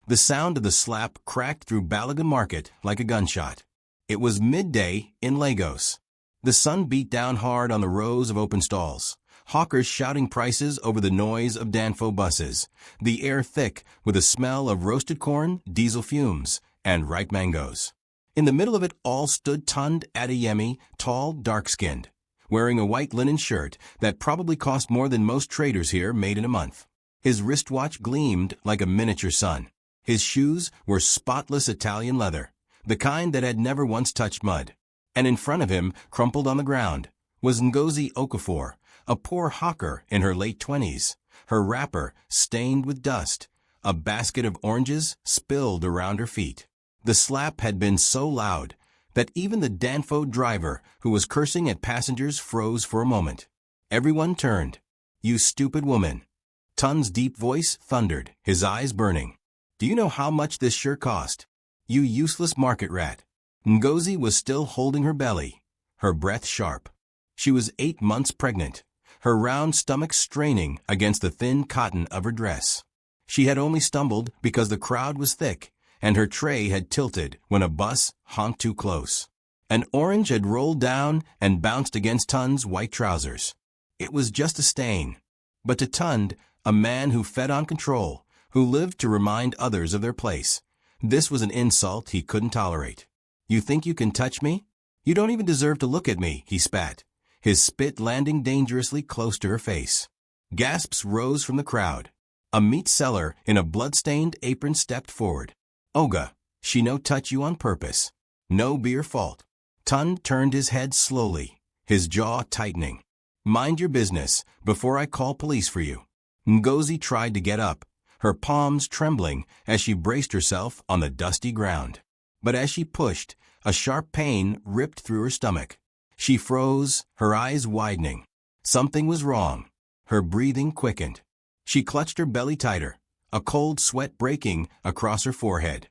The sound of the slap cracked through Balaga Market like a gunshot. It was midday in Lagos. The sun beat down hard on the rows of open stalls, hawkers shouting prices over the noise of Danfo buses, the air thick with the smell of roasted corn, diesel fumes, and ripe mangoes. In the middle of it all stood Tunde Adeyemi, tall, dark-skinned, wearing a white linen shirt that probably cost more than most traders here made in a month. His wristwatch gleamed like a miniature sun. His shoes were spotless Italian leather, the kind that had never once touched mud. And in front of him, crumpled on the ground, was Ngozi Okafor, a poor hawker in her late 20s, her wrapper stained with dust, a basket of oranges spilled around her feet. The slap had been so loud that even the Danfo driver who was cursing at passengers froze for a moment. Everyone turned. "You stupid woman." Tunde's deep voice thundered, his eyes burning. "Do you know how much this shirt cost? You useless market rat." Ngozi was still holding her belly, her breath sharp. She was 8 months pregnant, her round stomach straining against the thin cotton of her dress. She had only stumbled because the crowd was thick, and her tray had tilted when a bus honked too close. An orange had rolled down and bounced against Tunde's white trousers. It was just a stain. But to Tunde, a man who fed on control, who lived to remind others of their place, this was an insult he couldn't tolerate. "You think you can touch me? You don't even deserve to look at me," he spat, his spit landing dangerously close to her face. Gasps rose from the crowd. A meat seller in a blood-stained apron stepped forward. "Oga, she no touch you on purpose. No be your fault." Tunde turned his head slowly, his jaw tightening. "Mind your business before I call police for you." Ngozi tried to get up, her palms trembling as she braced herself on the dusty ground. But as she pushed, a sharp pain ripped through her stomach. She froze, her eyes widening. Something was wrong. Her breathing quickened. She clutched her belly tighter, a cold sweat breaking across her forehead.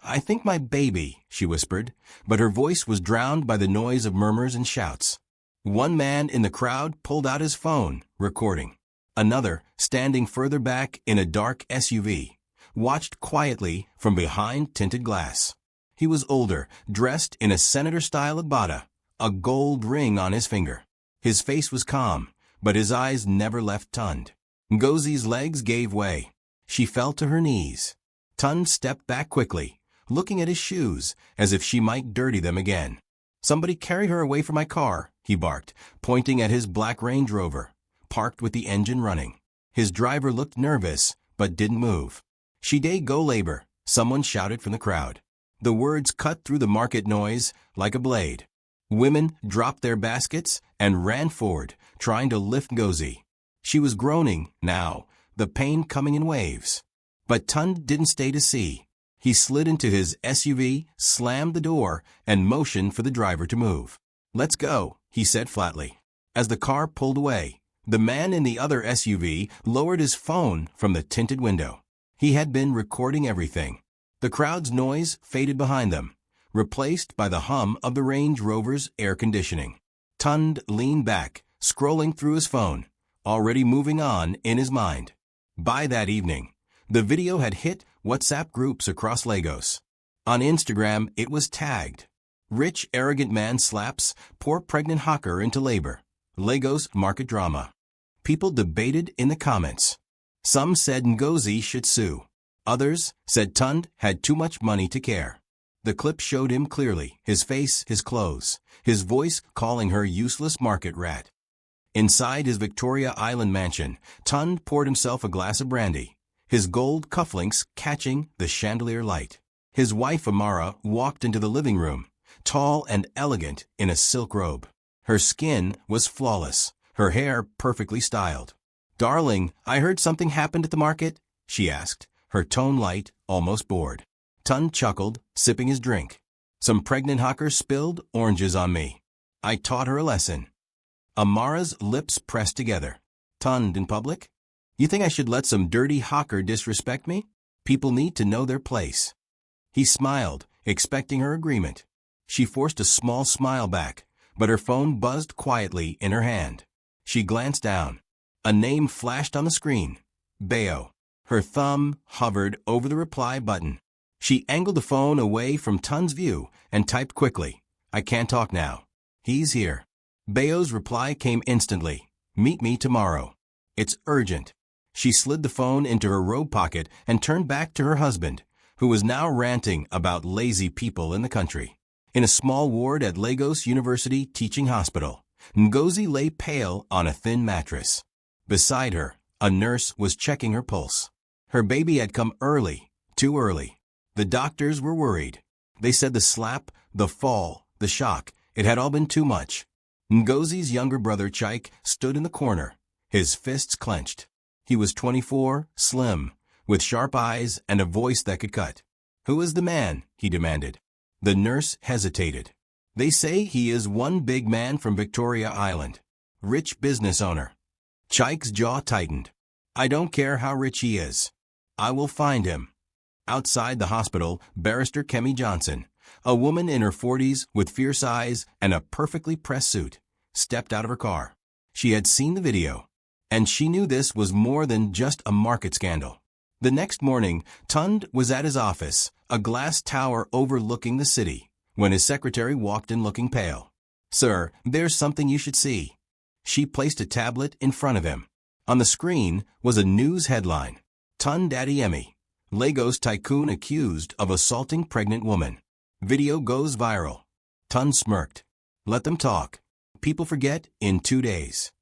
"I think my baby," she whispered, but her voice was drowned by the noise of murmurs and shouts. One man in the crowd pulled out his phone, recording. Another, standing further back in a dark SUV, watched quietly from behind tinted glass. He was older, dressed in a senator-style agbada, a gold ring on his finger. His face was calm, but his eyes never left Tunde. Ngozi's legs gave way. She fell to her knees. Tunde stepped back quickly, looking at his shoes as if she might dirty them again. "Somebody carry her away from my car," he barked, pointing at his black Range Rover, parked with the engine running. His driver looked nervous, but didn't move. "She dey go labor," someone shouted from the crowd. The words cut through the market noise like a blade. Women dropped their baskets and ran forward, trying to lift Ngozi. She was groaning now, the pain coming in waves. But Tunde didn't stay to see. He slid into his SUV, slammed the door, and motioned for the driver to move. "Let's go," he said flatly. As the car pulled away, the man in the other SUV lowered his phone from the tinted window. He had been recording everything. The crowd's noise faded behind them, replaced by the hum of the Range Rover's air conditioning. Tunde leaned back, scrolling through his phone, already moving on in his mind. By that evening, the video had hit WhatsApp groups across Lagos. On Instagram, it was tagged, "Rich, arrogant man slaps poor pregnant hawker into labor. Lagos market drama." People debated in the comments. Some said Ngozi should sue. Others said Tunde had too much money to care. The clip showed him clearly, his face, his clothes, his voice calling her useless market rat. Inside his Victoria Island mansion, Tunde poured himself a glass of brandy, his gold cufflinks catching the chandelier light. His wife Amara walked into the living room, tall and elegant in a silk robe. Her skin was flawless, her hair perfectly styled. "Darling, I heard something happened at the market?" she asked, her tone light, almost bored. Tunde chuckled, sipping his drink. "Some pregnant hawker spilled oranges on me. I taught her a lesson." Amara's lips pressed together. "Tunde in public? You think I should let some dirty hawker disrespect me? People need to know their place." He smiled, expecting her agreement. She forced a small smile back, but her phone buzzed quietly in her hand. She glanced down. A name flashed on the screen. Bayo. Her thumb hovered over the reply button. She angled the phone away from Tun's view and typed quickly, "I can't talk now. He's here." Bayo's reply came instantly, "Meet me tomorrow. It's urgent." She slid the phone into her robe pocket and turned back to her husband, who was now ranting about lazy people in the country. In a small ward at Lagos University Teaching Hospital, Ngozi lay pale on a thin mattress. Beside her, a nurse was checking her pulse. Her baby had come early, too early. The doctors were worried. They said the slap, the fall, the shock, it had all been too much. Ngozi's younger brother Chike stood in the corner, his fists clenched. He was 24, slim, with sharp eyes and a voice that could cut. "Who is the man?" he demanded. The nurse hesitated. "They say he is one big man from Victoria Island. Rich business owner." Chike's jaw tightened. "I don't care how rich he is. I will find him." Outside the hospital, Barrister Kemi Johnson, a woman in her 40s with fierce eyes and a perfectly pressed suit, stepped out of her car. She had seen the video, and she knew this was more than just a market scandal. The next morning, Tund was at his office, a glass tower overlooking the city, when his secretary walked in looking pale. "Sir, there's something you should see." She placed a tablet in front of him. On the screen was a news headline, "Tund Adeyemi, Lagos tycoon accused of assaulting pregnant woman. Video goes viral." Tund smirked. "Let them talk. People forget in 2 days."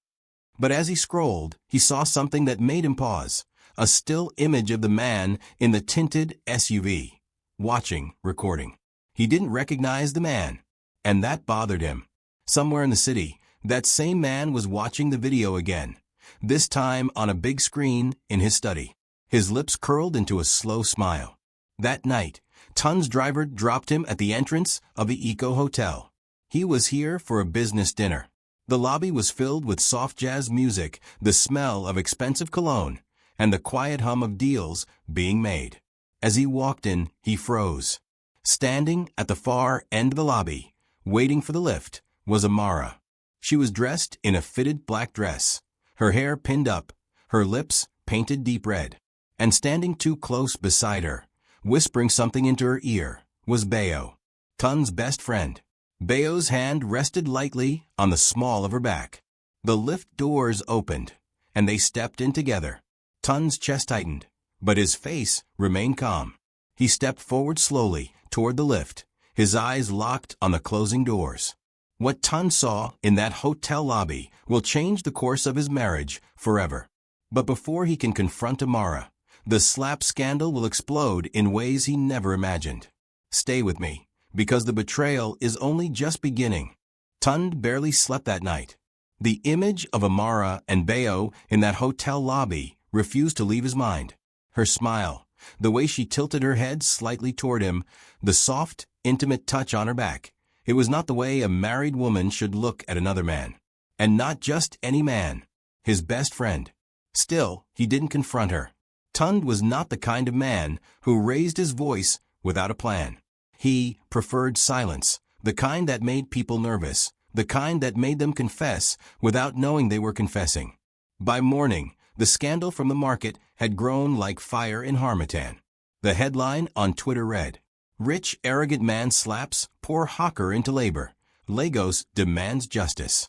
But as he scrolled, he saw something that made him pause, a still image of the man in the tinted SUV, watching, recording. He didn't recognize the man, and that bothered him. Somewhere in the city, that same man was watching the video again, this time on a big screen in his study. His lips curled into a slow smile. That night, Tund's driver dropped him at the entrance of the Eco Hotel. He was here for a business dinner. The lobby was filled with soft jazz music, the smell of expensive cologne, and the quiet hum of deals being made. As he walked in, he froze. Standing at the far end of the lobby, waiting for the lift, was Amara. She was dressed in a fitted black dress, her hair pinned up, her lips painted deep red. And standing too close beside her, whispering something into her ear, was Bayo, Tund's best friend. Bayo's hand rested lightly on the small of her back. The lift doors opened, and they stepped in together. Tund's chest tightened, but his face remained calm. He stepped forward slowly toward the lift, his eyes locked on the closing doors. What Tund saw in that hotel lobby will change the course of his marriage forever. But before he can confront Amara, the slap scandal will explode in ways he never imagined. Stay with me, because the betrayal is only just beginning. Tund barely slept that night. The image of Amara and Bayo in that hotel lobby refused to leave his mind. Her smile, the way she tilted her head slightly toward him, the soft, intimate touch on her back. It was not the way a married woman should look at another man. And not just any man, his best friend. Still, he didn't confront her. Tund was not the kind of man who raised his voice without a plan. He preferred silence, the kind that made people nervous, the kind that made them confess without knowing they were confessing. By morning, the scandal from the market had grown like fire in Harmattan. The headline on Twitter read, "Rich, arrogant man slaps poor hawker into labor. Lagos demands justice."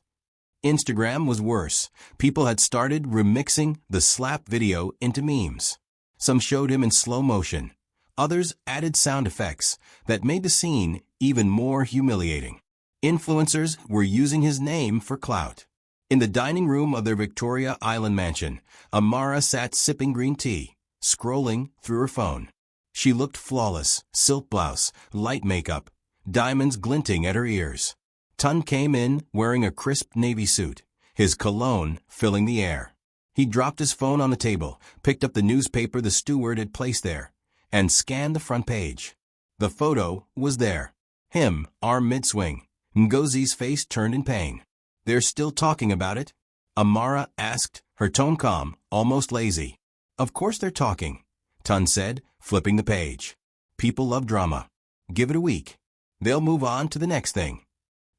Instagram was worse. People had started remixing the slap video into memes. Some showed him in slow motion. Others added sound effects that made the scene even more humiliating. Influencers were using his name for clout. In the dining room of their Victoria Island mansion, Amara sat sipping green tea, scrolling through her phone. She looked flawless, silk blouse, light makeup, diamonds glinting at her ears. Tund came in wearing a crisp navy suit, his cologne filling the air. He dropped his phone on the table, picked up the newspaper the steward had placed there, and scanned the front page. The photo was there. Him, arm mid-swing. Ngozi's face turned in pain. "They're still talking about it?" Amara asked, her tone calm, almost lazy. "Of course they're talking," Tund said, flipping the page. "People love drama. Give it a week. They'll move on to the next thing."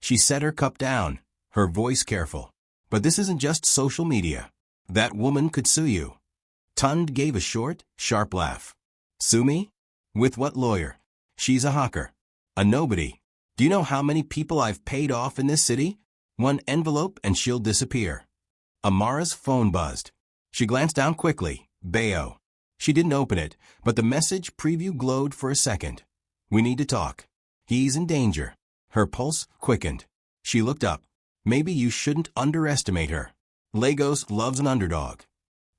She set her cup down, her voice careful. "But this isn't just social media. That woman could sue you." Tund gave a short, sharp laugh. Sue me? With what lawyer? She's a hawker. A nobody. Do you know how many people I've paid off in this city? One envelope and she'll disappear. Amara's phone buzzed. She glanced down quickly. Bayo. She didn't open it, but the message preview glowed for a second. We need to talk. He's in danger. Her pulse quickened. She looked up. Maybe you shouldn't underestimate her. Lagos loves an underdog.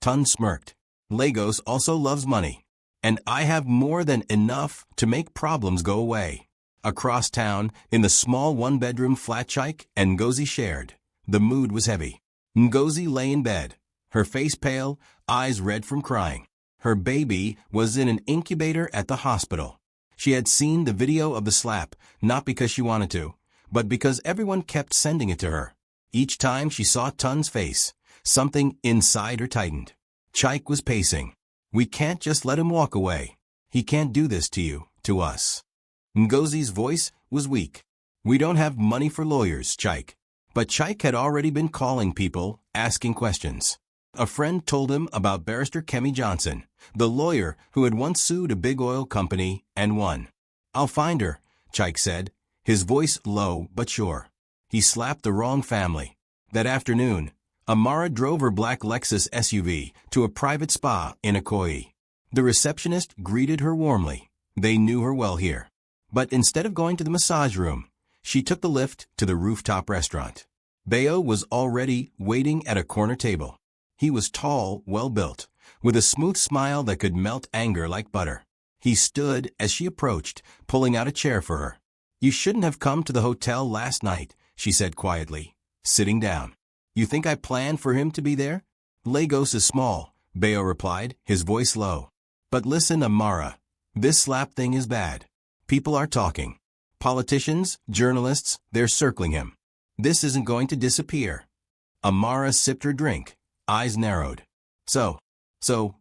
Tund smirked. Lagos also loves money. And I have more than enough to make problems go away. Across town, in the small one-bedroom flat Chike and Ngozi shared, the mood was heavy. Ngozi lay in bed, her face pale, eyes red from crying. Her baby was in an incubator at the hospital. She had seen the video of the slap, not because she wanted to, but because everyone kept sending it to her. Each time she saw Tund's face, something inside her tightened. Chike was pacing. We can't just let him walk away. He can't do this to you, to us. Ngozi's voice was weak. We don't have money for lawyers, Chike. But Chike had already been calling people, asking questions. A friend told him about Barrister Kemi Johnson, the lawyer who had once sued a big oil company and won. I'll find her, Chike said, his voice low but sure. He slapped the wrong family. That afternoon, Amara drove her black Lexus SUV to a private spa in Ikoyi. The receptionist greeted her warmly. They knew her well here. But instead of going to the massage room, she took the lift to the rooftop restaurant. Bayo was already waiting at a corner table. He was tall, well-built, with a smooth smile that could melt anger like butter. He stood as she approached, pulling out a chair for her. You shouldn't have come to the hotel last night, she said quietly, sitting down. You think I planned for him to be there? Lagos is small, Bayo replied, his voice low. But listen, Amara, this slap thing is bad. People are talking. Politicians, journalists, they're circling him. This isn't going to disappear. Amara sipped her drink, eyes narrowed. So,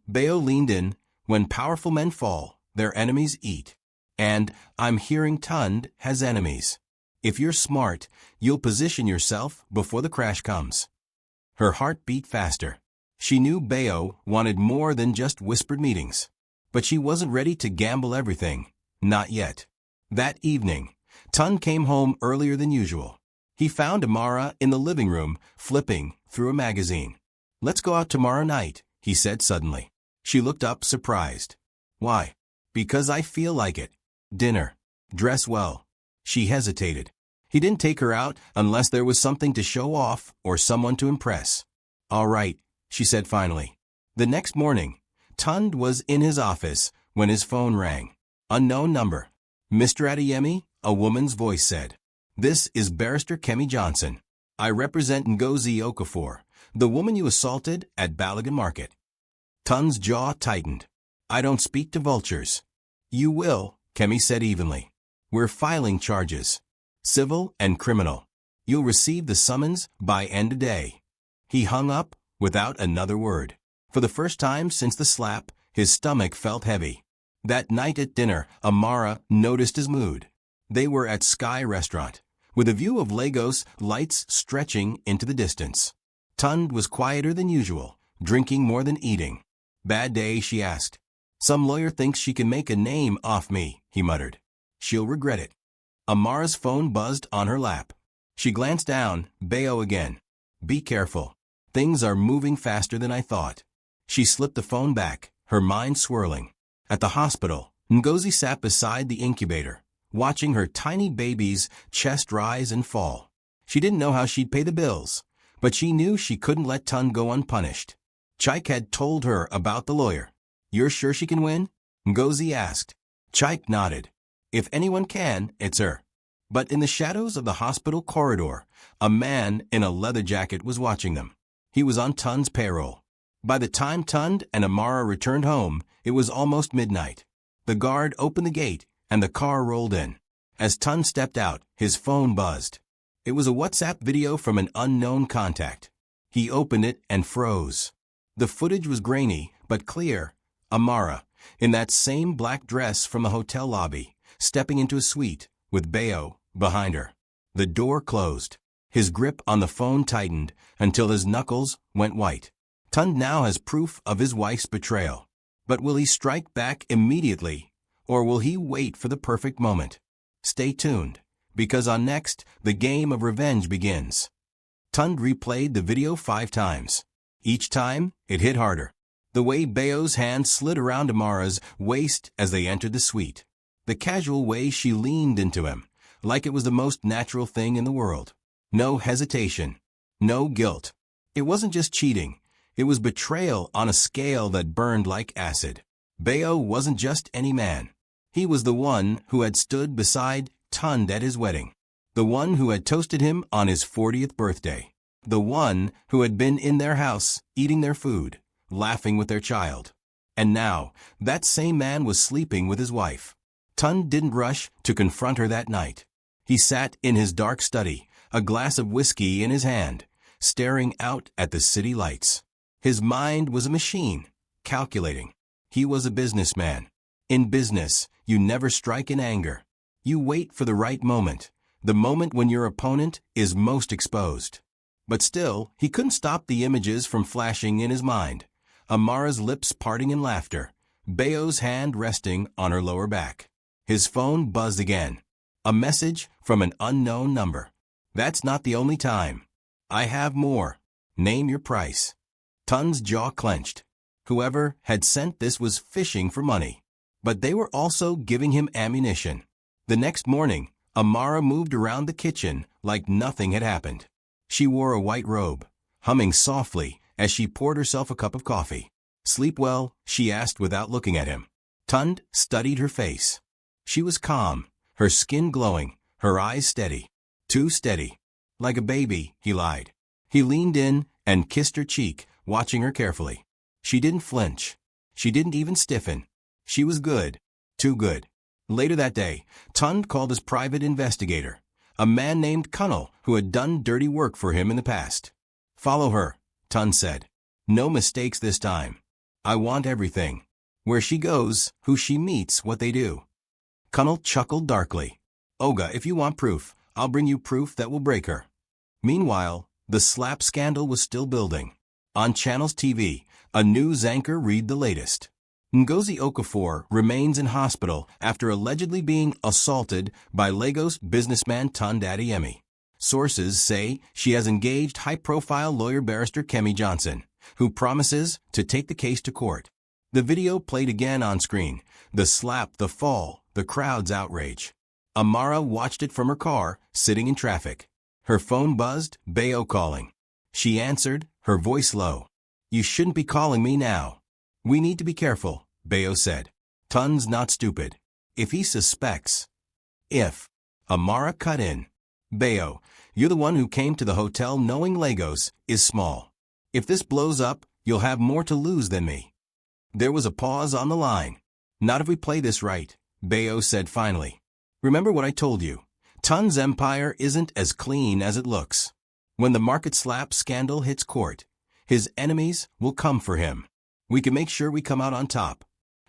Bayo leaned in. When powerful men fall, their enemies eat. And I'm hearing Tund has enemies. If you're smart, you'll position yourself before the crash comes. Her heart beat faster. She knew Bayo wanted more than just whispered meetings. But she wasn't ready to gamble everything. Not yet. That evening, Tund came home earlier than usual. He found Amara in the living room, flipping through a magazine. Let's go out tomorrow night, he said suddenly. She looked up, surprised. Why? Because I feel like it. Dinner. Dress well. She hesitated. He didn't take her out unless there was something to show off or someone to impress. All right, she said finally. The next morning, Tund was in his office when his phone rang. Unknown number. Mr. Adeyemi, a woman's voice said. This is Barrister Kemi Johnson. I represent Ngozi Okafor, the woman you assaulted at Balogun Market. Tund's jaw tightened. I don't speak to vultures. You will, Kemi said evenly. We're filing charges. Civil and criminal. You'll receive the summons by end of day. He hung up without another word. For the first time since the slap, his stomach felt heavy. That night at dinner, Amara noticed his mood. They were at Sky Restaurant, with a view of Lagos lights stretching into the distance. Tund was quieter than usual, drinking more than eating. Bad day, she asked. Some lawyer thinks she can make a name off me, he muttered. She'll regret it. Amara's phone buzzed on her lap. She glanced down, Bayo again. Be careful. Things are moving faster than I thought. She slipped the phone back, her mind swirling. At the hospital, Ngozi sat beside the incubator, watching her tiny baby's chest rise and fall. She didn't know how she'd pay the bills, but she knew she couldn't let Tund go unpunished. Chike had told her about the lawyer. You're sure she can win? Ngozi asked. Chike nodded. If anyone can, it's her. But in the shadows of the hospital corridor, a man in a leather jacket was watching them. He was on Tund's payroll. By the time Tund and Amara returned home, it was almost midnight. The guard opened the gate, and the car rolled in. As Tund stepped out, his phone buzzed. It was a WhatsApp video from an unknown contact. He opened it and froze. The footage was grainy, but clear. Amara, in that same black dress from the hotel lobby, stepping into a suite, with Bayo behind her. The door closed. His grip on the phone tightened until his knuckles went white. Tund now has proof of his wife's betrayal. But will he strike back immediately, or will he wait for the perfect moment? Stay tuned, because on next, the game of revenge begins. Tund replayed the video 5 times. Each time, it hit harder. The way Beo's hand slid around Amara's waist as they entered the suite. The casual way she leaned into him, like it was the most natural thing in the world. No hesitation. No guilt. It wasn't just cheating. It was betrayal on a scale that burned like acid. Beo wasn't just any man. He was the one who had stood beside Tund at his wedding. The one who had toasted him on his 40th birthday. The one who had been in their house, eating their food, laughing with their child. And now, that same man was sleeping with his wife. Tund didn't rush to confront her that night. He sat in his dark study, a glass of whiskey in his hand, staring out at the city lights. His mind was a machine, calculating. He was a businessman. In business, you never strike in anger. You wait for the right moment, the moment when your opponent is most exposed. But still, he couldn't stop the images from flashing in his mind. Amara's lips parting in laughter, Beo's hand resting on her lower back. His phone buzzed again. A message from an unknown number. That's not the only time. I have more. Name your price. Tund's jaw clenched. Whoever had sent this was fishing for money. But they were also giving him ammunition. The next morning, Amara moved around the kitchen like nothing had happened. She wore a white robe, humming softly as she poured herself a cup of coffee. Sleep well? She asked without looking at him. Tund studied her face. She was calm, her skin glowing, her eyes steady. Too steady. Like a baby, he lied. He leaned in and kissed her cheek, watching her carefully. She didn't flinch. She didn't even stiffen. She was good. Too good. Later that day, Tund called his private investigator, a man named Cunnell who had done dirty work for him in the past. Follow her, Tund said. No mistakes this time. I want everything. Where she goes, who she meets, what they do. Cunnell chuckled darkly. Olga, if you want proof, I'll bring you proof that will break her. Meanwhile, the slap scandal was still building. On Channel's TV, a news anchor read the latest. Ngozi Okafor remains in hospital after allegedly being assaulted by Lagos businessman Tund Adeyemi. Sources say she has engaged high-profile lawyer barrister Kemi Johnson, who promises to take the case to court. The video played again on screen. The slap, the fall, the crowd's outrage. Amara watched it from her car, sitting in traffic. Her phone buzzed, Beo calling. She answered, her voice low. You shouldn't be calling me now. We need to be careful, Beo said. Tund's not stupid. If he suspects. If. Amara cut in. Beo, you're the one who came to the hotel knowing Lagos is small. If this blows up, you'll have more to lose than me. There was a pause on the line. Not if we play this right, Beo said finally. Remember what I told you. Tund's empire isn't as clean as it looks. When the market slap scandal hits court, his enemies will come for him. We can make sure we come out on top.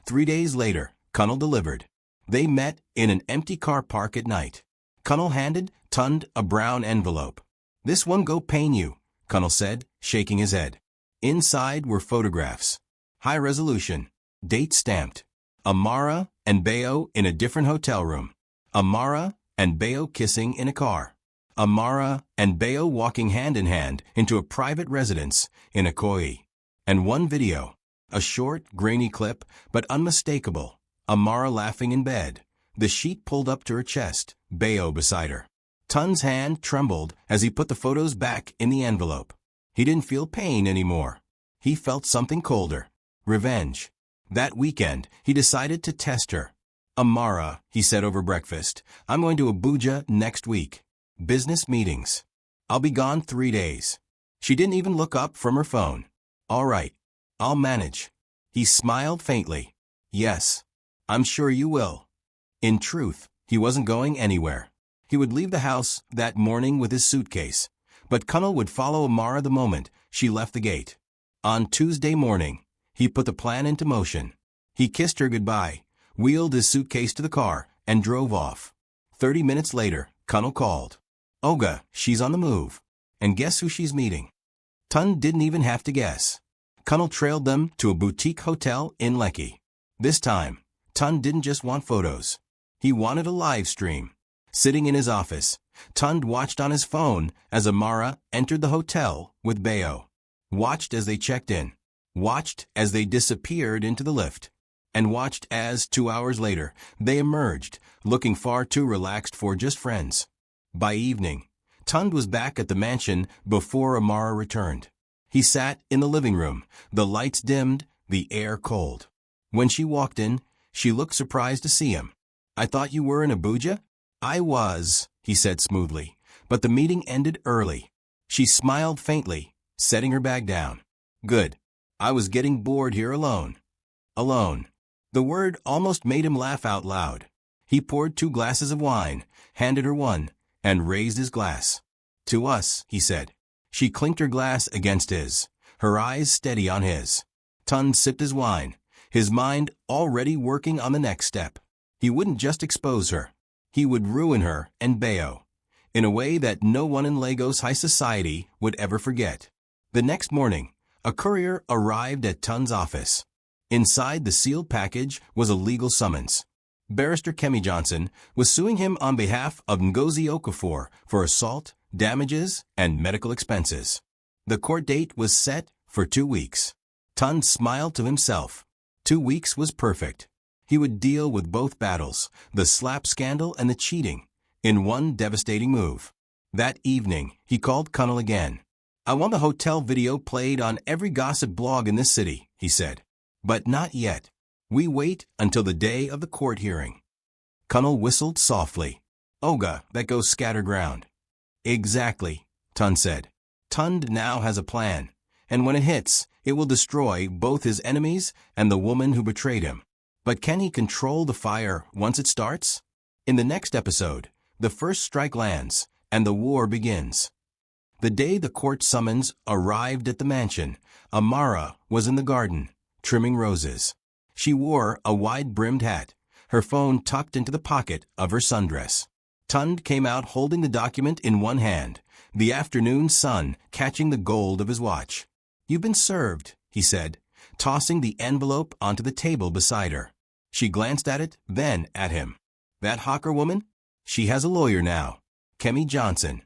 3 days later, Cunnell delivered. They met in an empty car park at night. Cunnell handed Tund a brown envelope. This one go pain you, Cunnell said, shaking his head. Inside were photographs. High resolution. Date stamped. Amara and Beo in a different hotel room. Amara and Beo kissing in a car. Amara and Beo walking hand in hand into a private residence in Ikoyi. And one video. A short, grainy clip, but unmistakable. Amara laughing in bed, the sheet pulled up to her chest, Beo beside her. Tund's hand trembled as he put the photos back in the envelope. He didn't feel pain anymore. He felt something colder. Revenge. That weekend, he decided to test her. Amara, he said over breakfast, I'm going to Abuja next week. Business meetings. I'll be gone 3 days. She didn't even look up from her phone. All right. I'll manage. He smiled faintly. Yes. I'm sure you will. In truth, he wasn't going anywhere. He would leave the house that morning with his suitcase, but Cunnell would follow Amara the moment she left the gate. On Tuesday morning, he put the plan into motion. He kissed her goodbye, wheeled his suitcase to the car, and drove off. 30 minutes later, Cunnell called. Olga, she's on the move. And guess who she's meeting? Tund didn't even have to guess. Cunnell trailed them to a boutique hotel in Lekki. This time, Tund didn't just want photos. He wanted a live stream. Sitting in his office, Tund watched on his phone as Amara entered the hotel with Bayo. Watched as they checked in. Watched as they disappeared into the lift. And watched as, 2 hours later, they emerged, looking far too relaxed for just friends. By evening, Tund was back at the mansion before Amara returned. He sat in the living room, the lights dimmed, the air cold. When she walked in, she looked surprised to see him. "I thought you were in Abuja?" "I was," he said smoothly, "but the meeting ended early." She smiled faintly, setting her bag down. "Good. I was getting bored here alone." Alone. The word almost made him laugh out loud. He poured 2 glasses of wine, handed her one, and raised his glass. "To us," he said. She clinked her glass against his, her eyes steady on his. Tund sipped his wine, his mind already working on the next step. He wouldn't just expose her. He would ruin her and Bayo, in a way that no one in Lagos high society would ever forget. The next morning, a courier arrived at Tund's office. Inside the sealed package was a legal summons. Barrister Kemi Johnson was suing him on behalf of Ngozi Okafor for assault, damages, and medical expenses. The court date was set for 2 weeks. Tund smiled to himself. 2 weeks was perfect. He would deal with both battles, the slap scandal and the cheating, in one devastating move. That evening, he called Cunnell again. "I want the hotel video played on every gossip blog in this city," he said. "But not yet. We wait until the day of the court hearing." Cunnell whistled softly. "Oga, that goes scatterground." "Exactly," Tund said. "Tund now has a plan, and when it hits, it will destroy both his enemies and the woman who betrayed him. But can he control the fire once it starts? In the next episode, the first strike lands, and the war begins. The day the court summons arrived at the mansion, Amara was in the garden, trimming roses. She wore a wide-brimmed hat, her phone tucked into the pocket of her sundress. Tund came out holding the document in one hand, the afternoon sun catching the gold of his watch. "You've been served," he said, tossing the envelope onto the table beside her. She glanced at it, then at him. "That Hawker woman? She has a lawyer now. Kemi Johnson."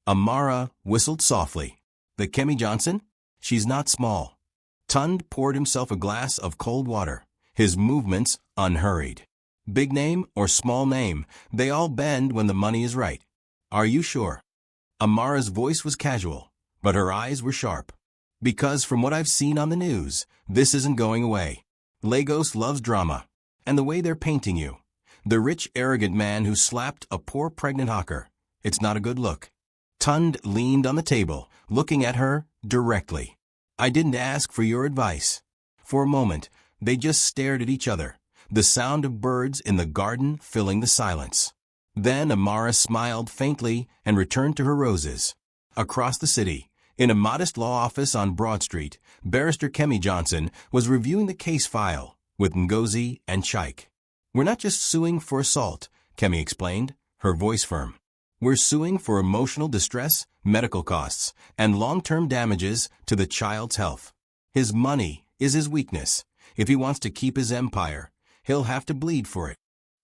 Amara whistled softly. "The Kemi Johnson? She's not small." Tund poured himself a glass of cold water, his movements unhurried. "Big name or small name, they all bend when the money is right. Are you sure?" Amara's voice was casual, but her eyes were sharp. "Because from what I've seen on the news, this isn't going away. Lagos loves drama, and the way they're painting you. The rich, arrogant man who slapped a poor pregnant hawker. It's not a good look." Tund leaned on the table, looking at her directly. "I didn't ask for your advice." For a moment, they just stared at each other, the sound of birds in the garden filling the silence. Then Amara smiled faintly and returned to her roses. Across the city, in a modest law office on Broad Street, Barrister Kemi Johnson was reviewing the case file with Ngozi and Chaik. "We're not just suing for assault," Kemi explained, her voice firm. "We're suing for emotional distress, medical costs, and long-term damages to the child's health. His money is his weakness. If he wants to keep his empire, he'll have to bleed for it."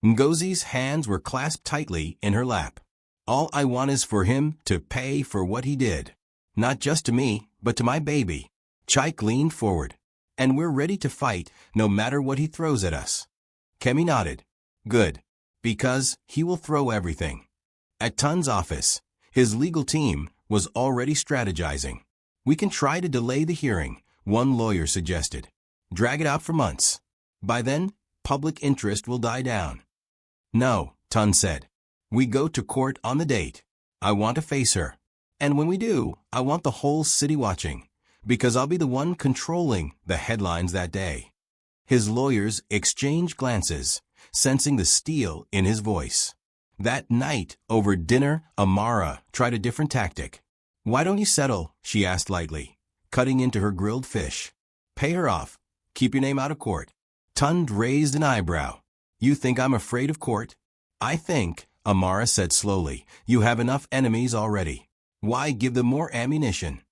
Ngozi's hands were clasped tightly in her lap. "All I want is for him to pay for what he did. Not just to me, but to my baby." Chaik leaned forward. "And we're ready to fight no matter what he throws at us." Kemi nodded. "Good. Because he will throw everything." At Tund's office, his legal team was already strategizing. "We can try to delay the hearing," one lawyer suggested. "Drag it out for months. By then, public interest will die down." "No," Tund said. "We go to court on the date. I want to face her. And when we do, I want the whole city watching, because I'll be the one controlling the headlines that day." His lawyers exchanged glances, sensing the steel in his voice. That night, over dinner, Amara tried a different tactic. "Why don't you settle?" she asked lightly, cutting into her grilled fish. "Pay her off. Keep your name out of court." Tund raised an eyebrow. "You think I'm afraid of court?" "I think," Amara said slowly, "you have enough enemies already. Why give them more ammunition?"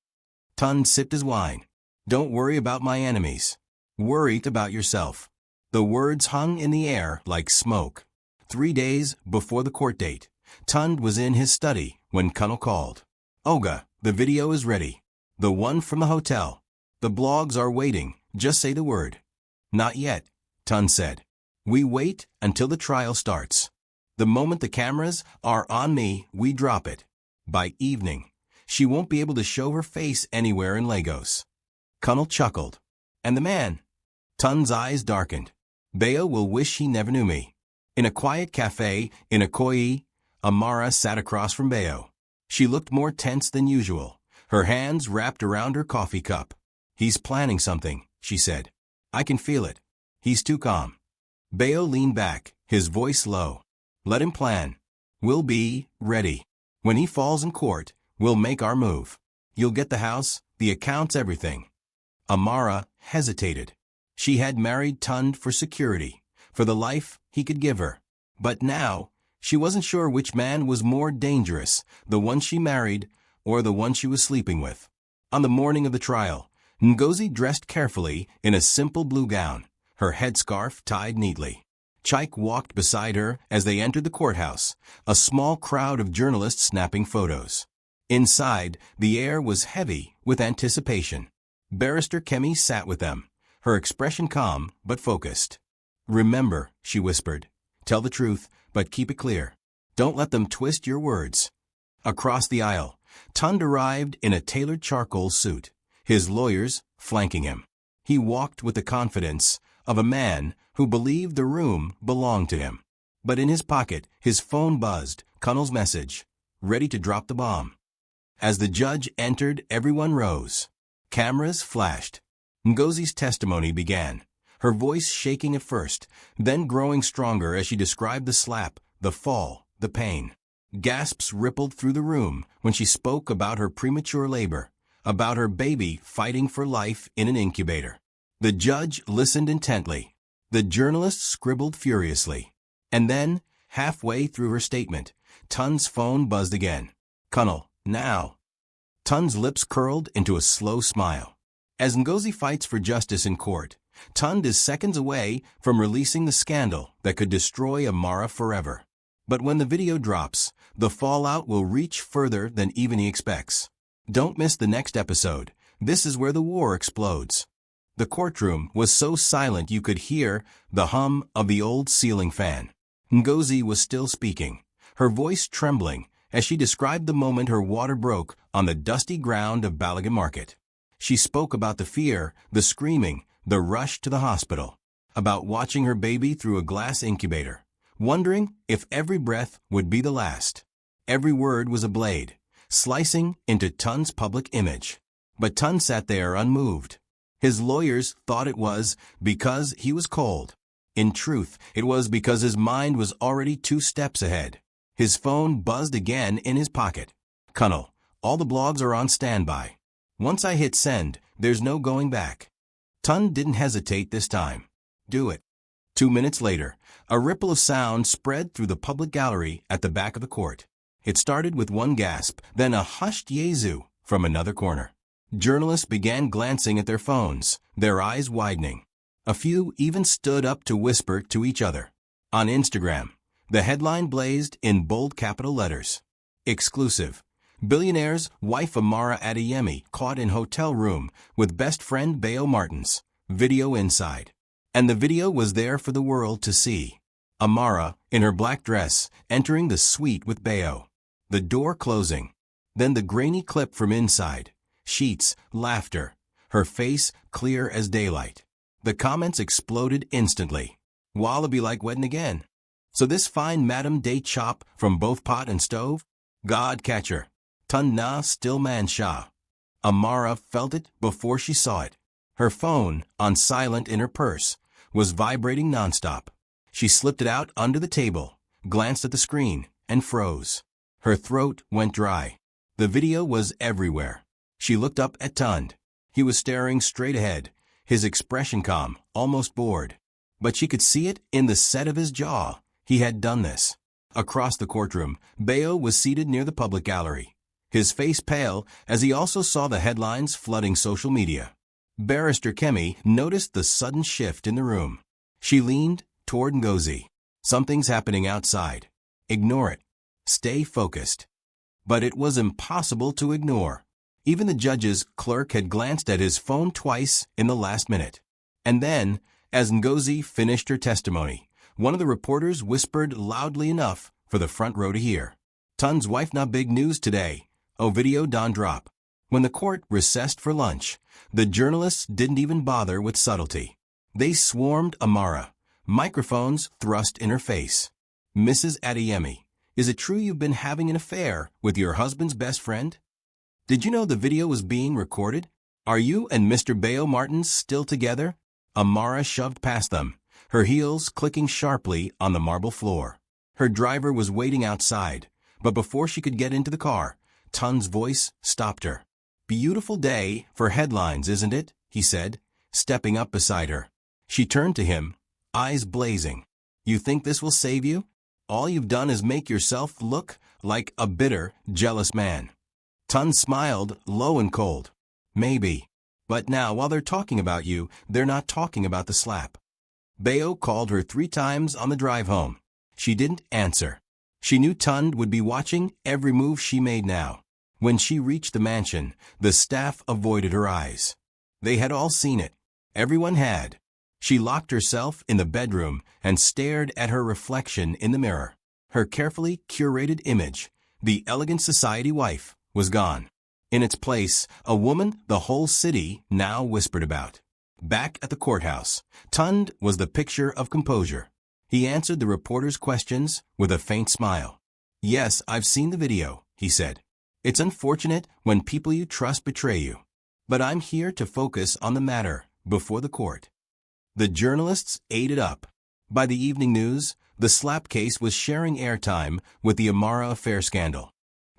Tund sipped his wine. Don't worry about my enemies. Worry about yourself. The words hung in the air like smoke. 3 days before the court date, Tund was in his study when Connell called. Olga, the video is ready. The one from the hotel. The blogs are waiting. Just say the word. Not yet, Tund said. We wait until the trial starts. The moment the cameras are on me, we drop it. By evening, she won't be able to show her face anywhere in Lagos. Connell chuckled. And the man? Tund's eyes darkened. Bayo will wish he never knew me. In a quiet cafe in Ikoyi, Amara sat across from Bayo. She looked more tense than usual, her hands wrapped around her coffee cup. He's planning something, she said. I can feel it. He's too calm. Bayo leaned back, his voice low. Let him plan. We'll be ready. When he falls in court, we'll make our move. You'll get the house, the accounts, everything. Amara hesitated. She had married Tund for security, for the life he could give her. But now, she wasn't sure which man was more dangerous, the one she married or the one she was sleeping with. On the morning of the trial, Ngozi dressed carefully in a simple blue gown, her headscarf tied neatly. Chaik walked beside her as they entered the courthouse, a small crowd of journalists snapping photos. Inside, the air was heavy with anticipation. Barrister Kemi sat with them, her expression calm but focused. Remember, she whispered, tell the truth, but keep it clear. Don't let them twist your words. Across the aisle, Tund arrived in a tailored charcoal suit, his lawyers flanking him. He walked with the confidence of a man who believed the room belonged to him. But in his pocket, his phone buzzed, Connell's message, ready to drop the bomb. As the judge entered, everyone rose. Cameras flashed. Ngozi's testimony began, her voice shaking at first, then growing stronger as she described the slap, the fall, the pain. Gasps rippled through the room when she spoke about her premature labor, about her baby fighting for life in an incubator. The judge listened intently. The journalist scribbled furiously. And then, halfway through her statement, Tund's phone buzzed again. Connell, now. Tund's lips curled into a slow smile. As Ngozi fights for justice in court, Tund is seconds away from releasing the scandal that could destroy Amara forever. But when the video drops, the fallout will reach further than even he expects. Don't miss the next episode. This is where the war explodes. The courtroom was so silent you could hear the hum of the old ceiling fan. Ngozi was still speaking, her voice trembling as she described the moment her water broke on the dusty ground of Balaga Market. She spoke about the fear, the screaming, the rush to the hospital, about watching her baby through a glass incubator, wondering if every breath would be the last. Every word was a blade, slicing into Tund's public image. But Tund sat there unmoved. His lawyers thought it was because he was cold. In truth, it was because his mind was already 2 steps ahead. His phone buzzed again in his pocket. Connell, all the blogs are on standby. Once I hit send, there's no going back. Tund didn't hesitate this time. Do it. 2 minutes later, a ripple of sound spread through the public gallery at the back of the court. It started with one gasp, then a hushed Yezu from another corner. Journalists began glancing at their phones, their eyes widening. A few even stood up to whisper to each other. On Instagram, the headline blazed in bold capital letters. Exclusive. Billionaire's wife Amara Adeyemi caught in hotel room with best friend Bayo Martins. Video inside. And the video was there for the world to see. Amara, in her black dress, entering the suite with Bayo. The door closing. Then the grainy clip from inside. Sheets, laughter. Her face clear as daylight. The comments exploded instantly. Wallaby like wedding again. So this fine Madame Day chop from both pot and stove? God catcher. Tund na still man sha. Amara felt it before she saw it. Her phone, on silent in her purse, was vibrating nonstop. She slipped it out under the table, glanced at the screen, and froze. Her throat went dry. The video was everywhere. She looked up at Tund. He was staring straight ahead, his expression calm, almost bored. But she could see it in the set of his jaw. He had done this. Across the courtroom, Bayo was seated near the public gallery, his face pale as he also saw the headlines flooding social media. Barrister Kemi noticed the sudden shift in the room. She leaned toward Ngozi. Something's happening outside. Ignore it. Stay focused. But it was impossible to ignore. Even the judge's clerk had glanced at his phone twice in the last minute. And then, as Ngozi finished her testimony, one of the reporters whispered loudly enough for the front row to hear. Tun's wife not big news today. Video don drop. When the court recessed for lunch, the journalists didn't even bother with subtlety. They swarmed Amara, microphones thrust in her face. Mrs. Adeyemi, is it true you've been having an affair with your husband's best friend? Did you know the video was being recorded? Are you and Mr. Bayo Martins still together? Amara shoved past them, her heels clicking sharply on the marble floor. Her driver was waiting outside, but before she could get into the car, Tun's voice stopped her. Beautiful day for headlines, isn't it? He said, stepping up beside her. She turned to him, eyes blazing. You think this will save you? All you've done is make yourself look like a bitter, jealous man. Tun smiled, low and cold. Maybe. But now, while they're talking about you, they're not talking about the slap. Bayo called her 3 times on the drive home. She didn't answer. She knew Tun would be watching every move she made now. When she reached the mansion, the staff avoided her eyes. They had all seen it. Everyone had. She locked herself in the bedroom and stared at her reflection in the mirror. Her carefully curated image, the elegant society wife, was gone. In its place, a woman the whole city now whispered about. Back at the courthouse, Tund was the picture of composure. He answered the reporter's questions with a faint smile. Yes, I've seen the video, he said. It's unfortunate when people you trust betray you. But I'm here to focus on the matter before the court. The journalists ate it up. By the evening news, the slap case was sharing airtime with the Amara affair scandal.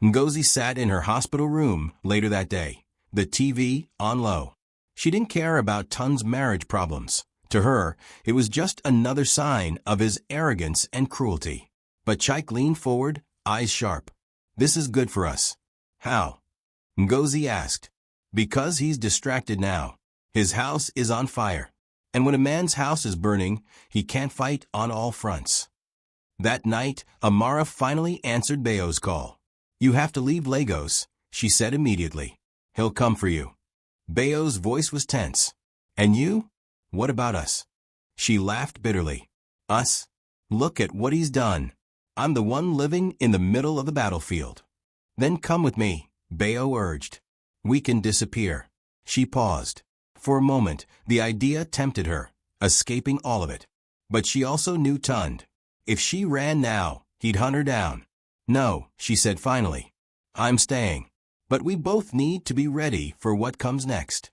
Ngozi sat in her hospital room later that day, the TV on low. She didn't care about Tun's marriage problems. To her, it was just another sign of his arrogance and cruelty. But Chaik leaned forward, eyes sharp. This is good for us. How? Ngozi asked. Because he's distracted now. His house is on fire. And when a man's house is burning, he can't fight on all fronts. That night, Amara finally answered Bayo's call. You have to leave Lagos, she said immediately. He'll come for you. Bayo's voice was tense. And you? What about us? She laughed bitterly. Us? Look at what he's done. I'm the one living in the middle of the battlefield. Then come with me, Bayo urged. We can disappear. She paused. For a moment, the idea tempted her, escaping all of it. But she also knew Tund. If she ran now, he'd hunt her down. No, she said finally. I'm staying. But we both need to be ready for what comes next.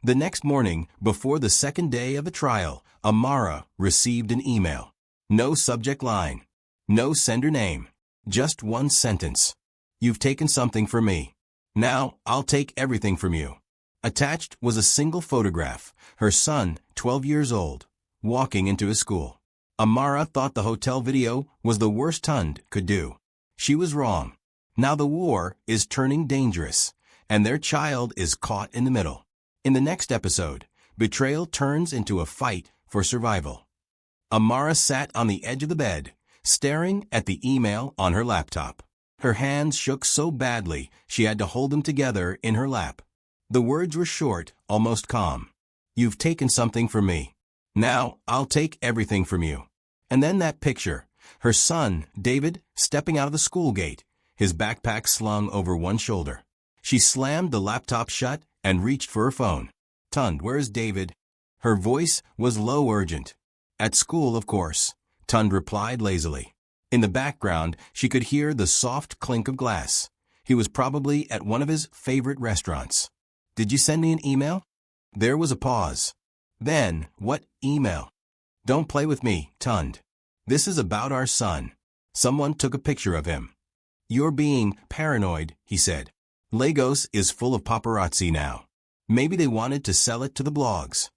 The next morning, before the second day of the trial, Amara received an email. No subject line. No sender name. Just one sentence. You've taken something from me. Now, I'll take everything from you. Attached was a single photograph, her son, 12 years old, walking into his school. Amara thought the hotel video was the worst Tund could do. She was wrong. Now the war is turning dangerous, and their child is caught in the middle. In the next episode, betrayal turns into a fight for survival. Amara sat on the edge of the bed, staring at the email on her laptop. Her hands shook so badly she had to hold them together in her lap. The words were short, almost calm. You've taken something from me. Now I'll take everything from you. And then that picture, her son, David, stepping out of the school gate, his backpack slung over one shoulder. She slammed the laptop shut and reached for her phone. Tund, where's David? Her voice was low, urgent. At school, of course, Tund replied lazily. In the background, she could hear the soft clink of glass. He was probably at one of his favorite restaurants. Did you send me an email? There was a pause. Then, what email? Don't play with me, Tund. This is about our son. Someone took a picture of him. You're being paranoid, he said. Lagos is full of paparazzi now. Maybe they wanted to sell it to the blogs.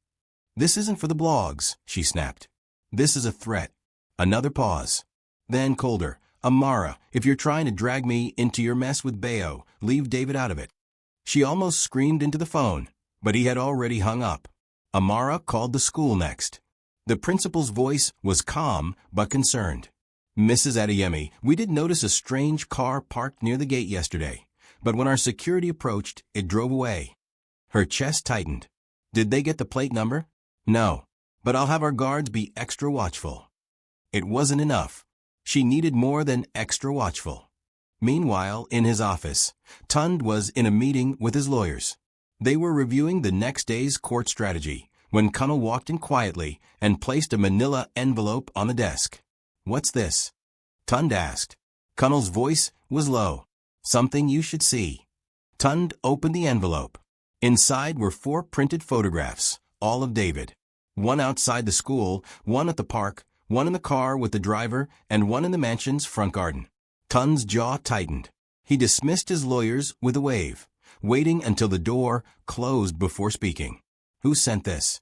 This isn't for the blogs, she snapped. This is a threat. Another pause. Then colder. Amara, if you're trying to drag me into your mess with Bayo, leave David out of it. She almost screamed into the phone. but he had already hung up. Amara called the school next. The principal's voice was calm but concerned. "Mrs. Adeyemi, we did notice a strange car parked near the gate yesterday, but when our security approached, it drove away." Her chest tightened. "Did they get the plate number?" "No, but I'll have our guards be extra watchful." It wasn't enough. She needed more than extra watchful. Meanwhile, in his office, Tund was in a meeting with his lawyers. They were reviewing the next day's court strategy when Connell walked in quietly and placed a manila envelope on the desk. "What's this?" Tund asked. Connell's voice was low. "Something you should see." Tund opened the envelope. Inside were 4 printed photographs, all of David. One outside the school, one at the park, one in the car with the driver, and one in the mansion's front garden. Tund's jaw tightened. He dismissed his lawyers with a wave, waiting until the door closed before speaking. "Who sent this?"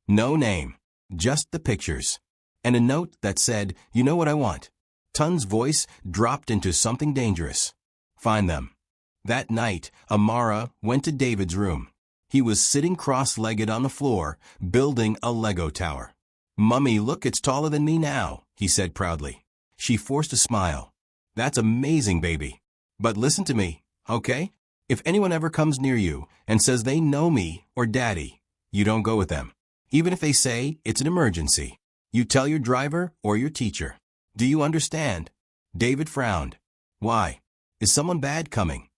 "No name. Just the pictures." And a note that said, "You know what I want." Tund's voice dropped into something dangerous. "Find them." That night, Amara went to David's room. He was sitting cross-legged on the floor, building a Lego tower. "Mummy, look, it's taller than me now," he said proudly. She forced a smile. "That's amazing, baby. But listen to me, okay? If anyone ever comes near you and says they know me or Daddy, you don't go with them. Even if they say it's an emergency. You tell your driver or your teacher. Do you understand?" David frowned. "Why? Is someone bad coming?"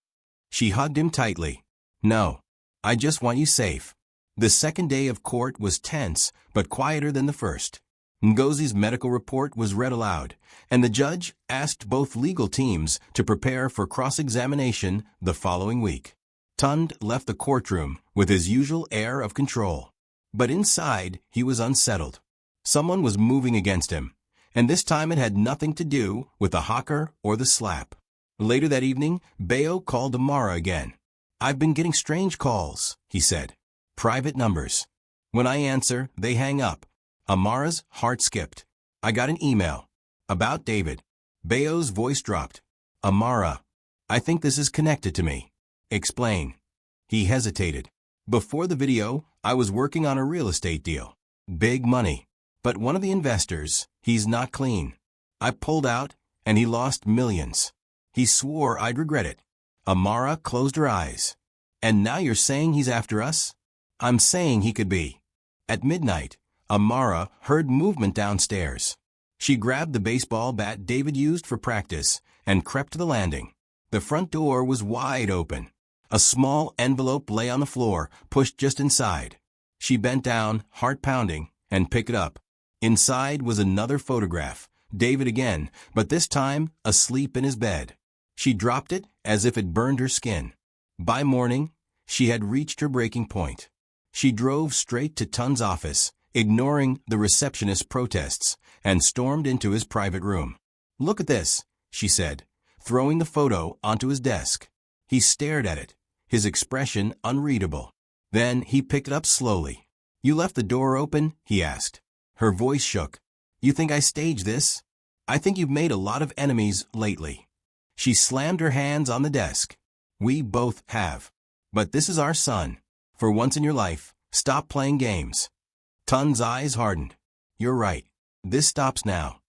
She hugged him tightly. "No. I just want you safe." The second day of court was tense, but quieter than the first. Ngozi's medical report was read aloud, and the judge asked both legal teams to prepare for cross-examination the following week. Tund left the courtroom with his usual air of control. But inside, he was unsettled. Someone was moving against him, and this time it had nothing to do with the hawker or the slap. Later that evening, Bayo called Amara again. "I've been getting strange calls," he said. "Private numbers. When I answer, they hang up." Amara's heart skipped. "I got an email. About David." Bayo's voice dropped. "Amara, I think this is connected to me." "Explain." He hesitated. "Before the video, I was working on a real estate deal. Big money. But one of the investors, he's not clean. I pulled out, and he lost millions. He swore I'd regret it." Amara closed her eyes. "And now you're saying he's after us?" "I'm saying he could be." At midnight, Amara heard movement downstairs. She grabbed the baseball bat David used for practice and crept to the landing. The front door was wide open. A small envelope lay on the floor, pushed just inside. She bent down, heart pounding, and picked it up. Inside was another photograph, David again, but this time asleep in his bed. She dropped it as if it burned her skin. By morning, she had reached her breaking point. She drove straight to Tund's office, ignoring the receptionist's protests, and stormed into his private room. "Look at this," she said, throwing the photo onto his desk. He stared at it, his expression unreadable. Then he picked it up slowly. "You left the door open?" he asked. Her voice shook. "You think I staged this? I think you've made a lot of enemies lately." She slammed her hands on the desk. "We both have. But this is our son. For once in your life, stop playing games." Tund's eyes hardened. "You're right. This stops now."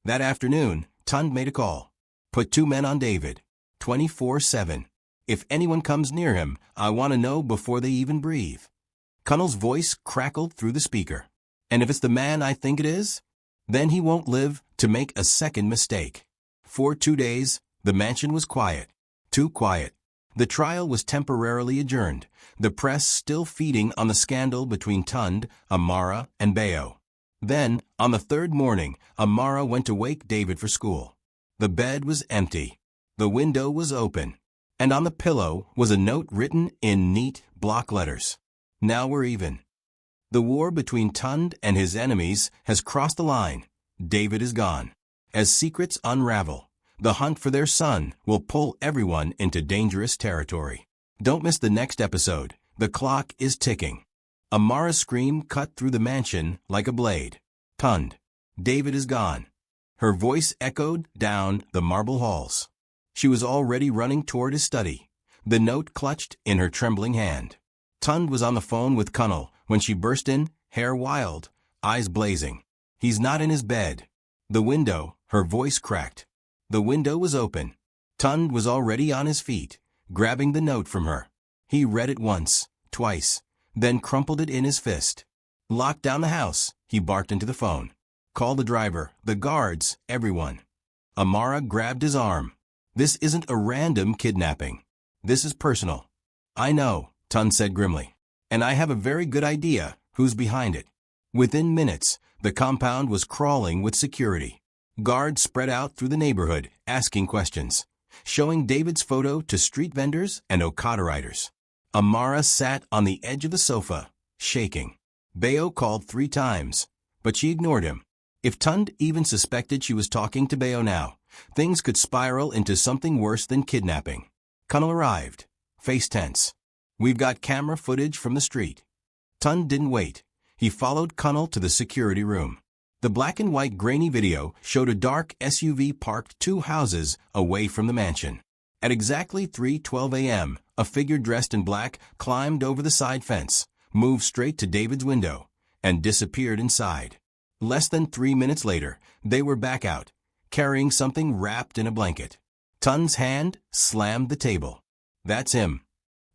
That afternoon, Tund made a call. "Put 2 men on David. 24/7. If anyone comes near him, I want to know before they even breathe." Connell's voice crackled through the speaker. "And if it's the man I think it is, then he won't live to make a second mistake." For 2 days, the mansion was quiet. Too quiet. The trial was temporarily adjourned, the press still feeding on the scandal between Tund, Amara, and Bayo. Then, on the 3rd morning, Amara went to wake David for school. The bed was empty. The window was open. And on the pillow was a note written in neat block letters. "Now we're even. The war between Tund and his enemies has crossed the line. David is gone. As secrets unravel, the hunt for their son will pull everyone into dangerous territory." Don't miss the next episode. The clock is ticking. Amara's scream cut through the mansion like a blade. "Tund, David is gone." Her voice echoed down the marble halls. She was already running toward his study, the note clutched in her trembling hand. Tund was on the phone with Cunnell when she burst in, hair wild, eyes blazing. He's not in his bed. The window, her voice cracked. The window was open. Tund was already on his feet, grabbing the note from her. He read it once, twice, then crumpled it in his fist. Lock down the house, he barked into the phone. Call the driver, the guards, everyone. Amara grabbed his arm. This isn't a random kidnapping. This is personal. I know, Tund said grimly. And I have a very good idea who's behind it. Within minutes, the compound was crawling with security. Guards spread out through the neighborhood, asking questions, showing David's photo to street vendors and Okada riders. Amara sat on the edge of the sofa, shaking. Bayo called 3 times, but she ignored him. If Tund even suspected she was talking to Bayo now, things could spiral into something worse than kidnapping. Cunnell arrived, face tense. We've got camera footage from the street. Tund didn't wait. He followed Cunnell to the security room. The black and white grainy video showed a dark SUV parked 2 houses away from the mansion. At exactly 3:12 a.m., a figure dressed in black climbed over the side fence, moved straight to David's window, and disappeared inside. Less than 3 minutes later, they were back out, carrying something wrapped in a blanket. Tund's hand slammed the table. That's him.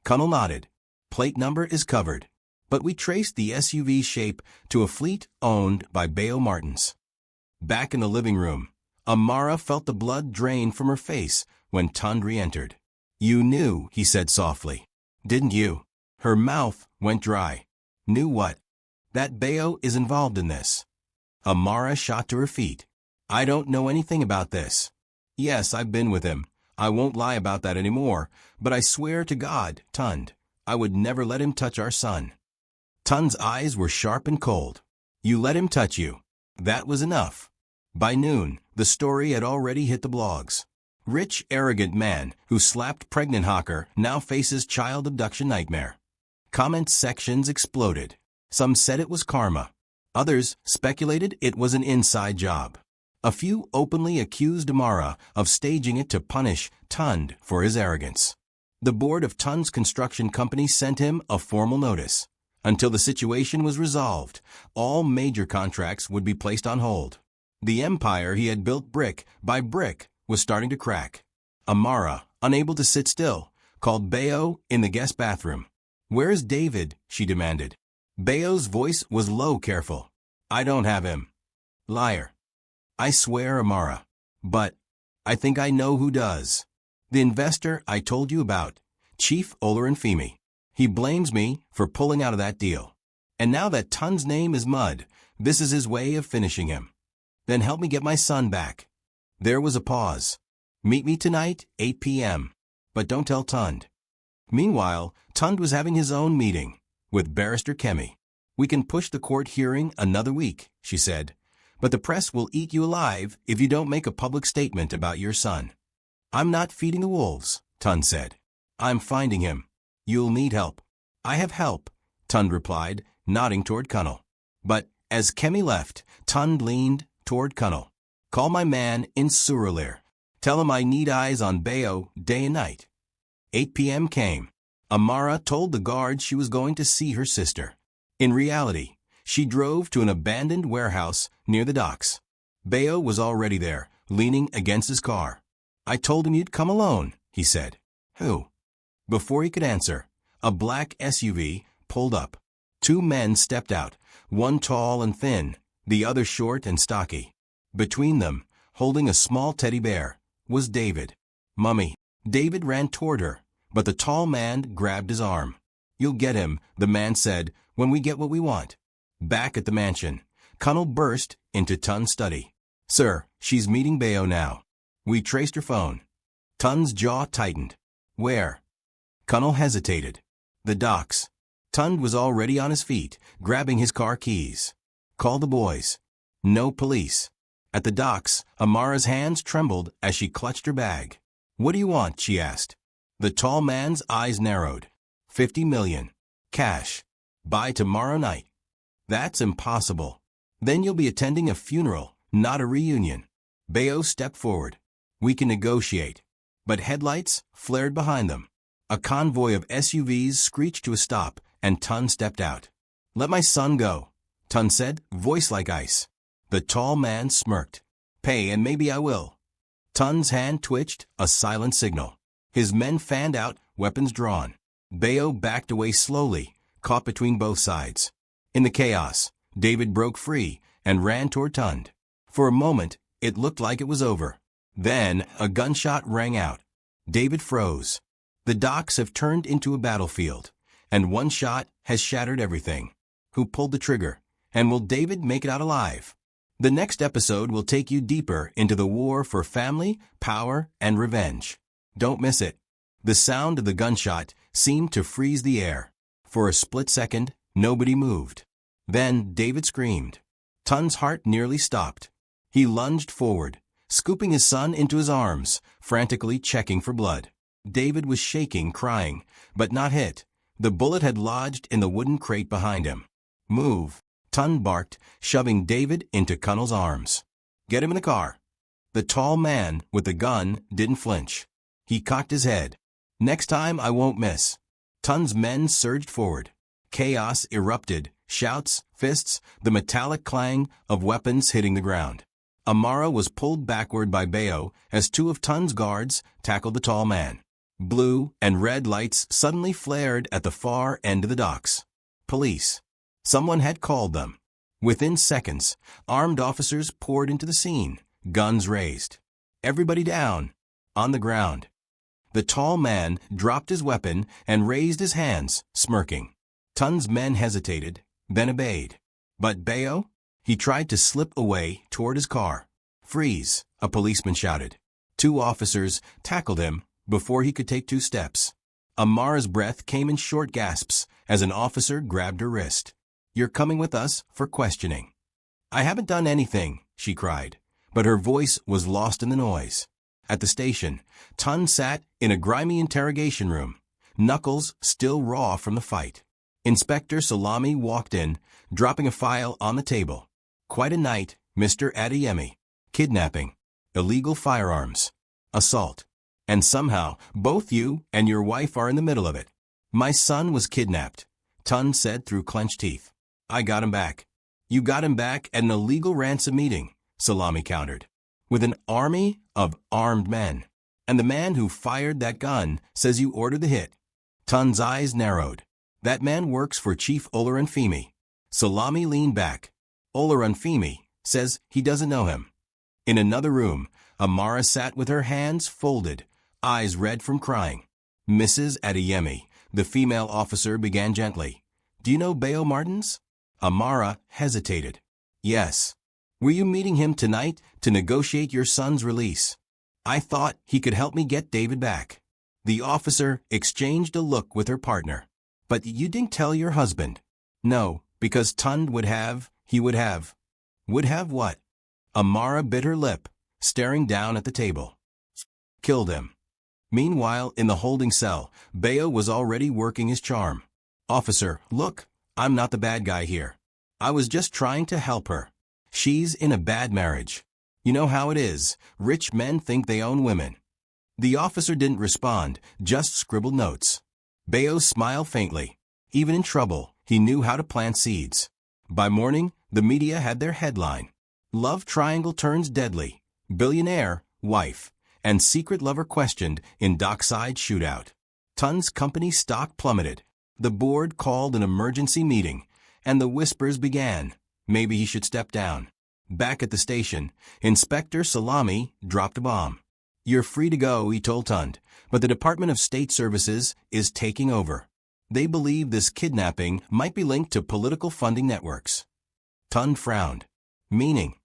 Cunnell nodded. Plate number is covered. But we traced the SUV shape to a fleet owned by Bayo Martins. Back in the living room, Amara felt the blood drain from her face when Tund re-entered. You knew, he said softly. Didn't you? Her mouth went dry. Knew what? That Bayo is involved in this. Amara shot to her feet. I don't know anything about this. Yes, I've been with him. I won't lie about that anymore, but I swear to God, Tund, I would never let him touch our son. Tund's eyes were sharp and cold. You let him touch you. That was enough. By noon, the story had already hit the blogs. Rich, arrogant man who slapped pregnant hawker now faces child abduction nightmare. Comment sections exploded. Some said it was karma. Others speculated it was an inside job. A few openly accused Amara of staging it to punish Tund for his arrogance. The board of Tund's construction company sent him a formal notice. Until the situation was resolved, all major contracts would be placed on hold. The empire he had built brick by brick was starting to crack. Amara, unable to sit still, called Bayo in the guest bathroom. Where's David? She demanded. Bayo's voice was low, careful. I don't have him. Liar. I swear, Amara. But I think I know who does. The investor I told you about, Chief Olarenfimi. He blames me for pulling out of that deal. And now that Tund's name is mud, this is his way of finishing him. Then help me get my son back. There was a pause. Meet me tonight, 8 p.m. But don't tell Tund. Meanwhile, Tund was having his own meeting with Barrister Kemi. We can push the court hearing another week, she said. But the press will eat you alive if you don't make a public statement about your son. I'm not feeding the wolves, Tund said. I'm finding him. You'll need help. I have help, Tund replied, nodding toward Cunnell. But as Kemi left, Tund leaned toward Cunnell. Call my man in Surulere. Tell him I need eyes on Bayo day and night. 8 p.m. came. Amara told the guards she was going to see her sister. In reality, she drove to an abandoned warehouse near the docks. Bayo was already there, leaning against his car. I told him you'd come alone, he said. Who? Before he could answer, a black SUV pulled up. 2 men stepped out, one tall and thin, the other short and stocky. Between them, holding a small teddy bear, was David. Mummy. David ran toward her, but the tall man grabbed his arm. You'll get him, the man said, when we get what we want. Back at the mansion, Cunnell burst into Tund's study. Sir, she's meeting Bayo now. We traced her phone. Tund's jaw tightened. Where? Cunnell hesitated. The docks. Tund was already on his feet, grabbing his car keys. Call the boys. No police. At the docks, Amara's hands trembled as she clutched her bag. What do you want? She asked. The tall man's eyes narrowed. 50 million. Cash. By tomorrow night. That's impossible. Then you'll be attending a funeral, not a reunion. Bayo stepped forward. We can negotiate. But headlights flared behind them. A convoy of SUVs screeched to a stop and Tun stepped out. "Let my son go," Tun said, voice like ice. The tall man smirked. "Pay and maybe I will." Tun's hand twitched, a silent signal. His men fanned out, weapons drawn. Bayo backed away slowly, caught between both sides. In the chaos, David broke free and ran toward Tun. For a moment, it looked like it was over. Then, a gunshot rang out. David froze. The docks have turned into a battlefield, and one shot has shattered everything. Who pulled the trigger? And will David make it out alive? The next episode will take you deeper into the war for family, power, and revenge. Don't miss it. The sound of the gunshot seemed to freeze the air. For a split second, nobody moved. Then David screamed. Tun's heart nearly stopped. He lunged forward, scooping his son into his arms, frantically checking for blood. David was shaking, crying, but not hit. The bullet had lodged in the wooden crate behind him. "Move," Tun barked, shoving David into Cunnell's arms. "Get him in the car." The tall man with the gun didn't flinch. He cocked his head. "Next time I won't miss." Tun's men surged forward. Chaos erupted, shouts, fists, the metallic clang of weapons hitting the ground. Amara was pulled backward by Bayo as two of Tun's guards tackled the tall man. Blue and red lights suddenly flared at the far end of the docks. Police. Someone had called them. Within seconds, armed officers poured into the scene, guns raised. "Everybody down." On the ground. The tall man dropped his weapon and raised his hands, smirking. Tun's men hesitated, then obeyed. But Bayo? He tried to slip away toward his car. "Freeze," a policeman shouted. Two officers tackled him before he could take 2 steps. Amara's breath came in short gasps as an officer grabbed her wrist. "You're coming with us for questioning." "I haven't done anything," she cried, but her voice was lost in the noise. At the station, Tun sat in a grimy interrogation room, knuckles still raw from the fight. Inspector Salami walked in, dropping a file on the table. "Quite a night, Mr. Adeyemi. Kidnapping, illegal firearms, assault. And somehow, both you and your wife are in the middle of it." "My son was kidnapped," Tun said through clenched teeth. "I got him back." "You got him back at an illegal ransom meeting," Salami countered, "with an army of armed men. And the man who fired that gun says you ordered the hit." Tun's eyes narrowed. "That man works for Chief Olaranfimi." Salami leaned back. "Olaranfimi says he doesn't know him." In another room, Amara sat with her hands folded, eyes red from crying. "Mrs. Adeyemi," the female officer began gently. "Do you know Bayo Martins?" Amara hesitated. "Yes." "Were you meeting him tonight to negotiate your son's release?" "I thought he could help me get David back." The officer exchanged a look with her partner. "But you didn't tell your husband." "No, because Tun would have. Would have what?" Amara bit her lip, staring down at the table. "Killed him." Meanwhile, in the holding cell, Bayo was already working his charm. "Officer, look, I'm not the bad guy here. I was just trying to help her. She's in a bad marriage. You know how it is, rich men think they own women." The officer didn't respond, just scribbled notes. Bayo smiled faintly. Even in trouble, he knew how to plant seeds. By morning, the media had their headline. "Love triangle turns deadly. Billionaire, wife, and secret lover questioned in dockside shootout." Tun's company stock plummeted. The board called an emergency meeting, and the whispers began. Maybe he should step down. Back at the station, Inspector Salami dropped a bomb. "You're free to go," he told Tun, "but the Department of State Services is taking over. They believe this kidnapping might be linked to political funding networks." Tun frowned. Meaning,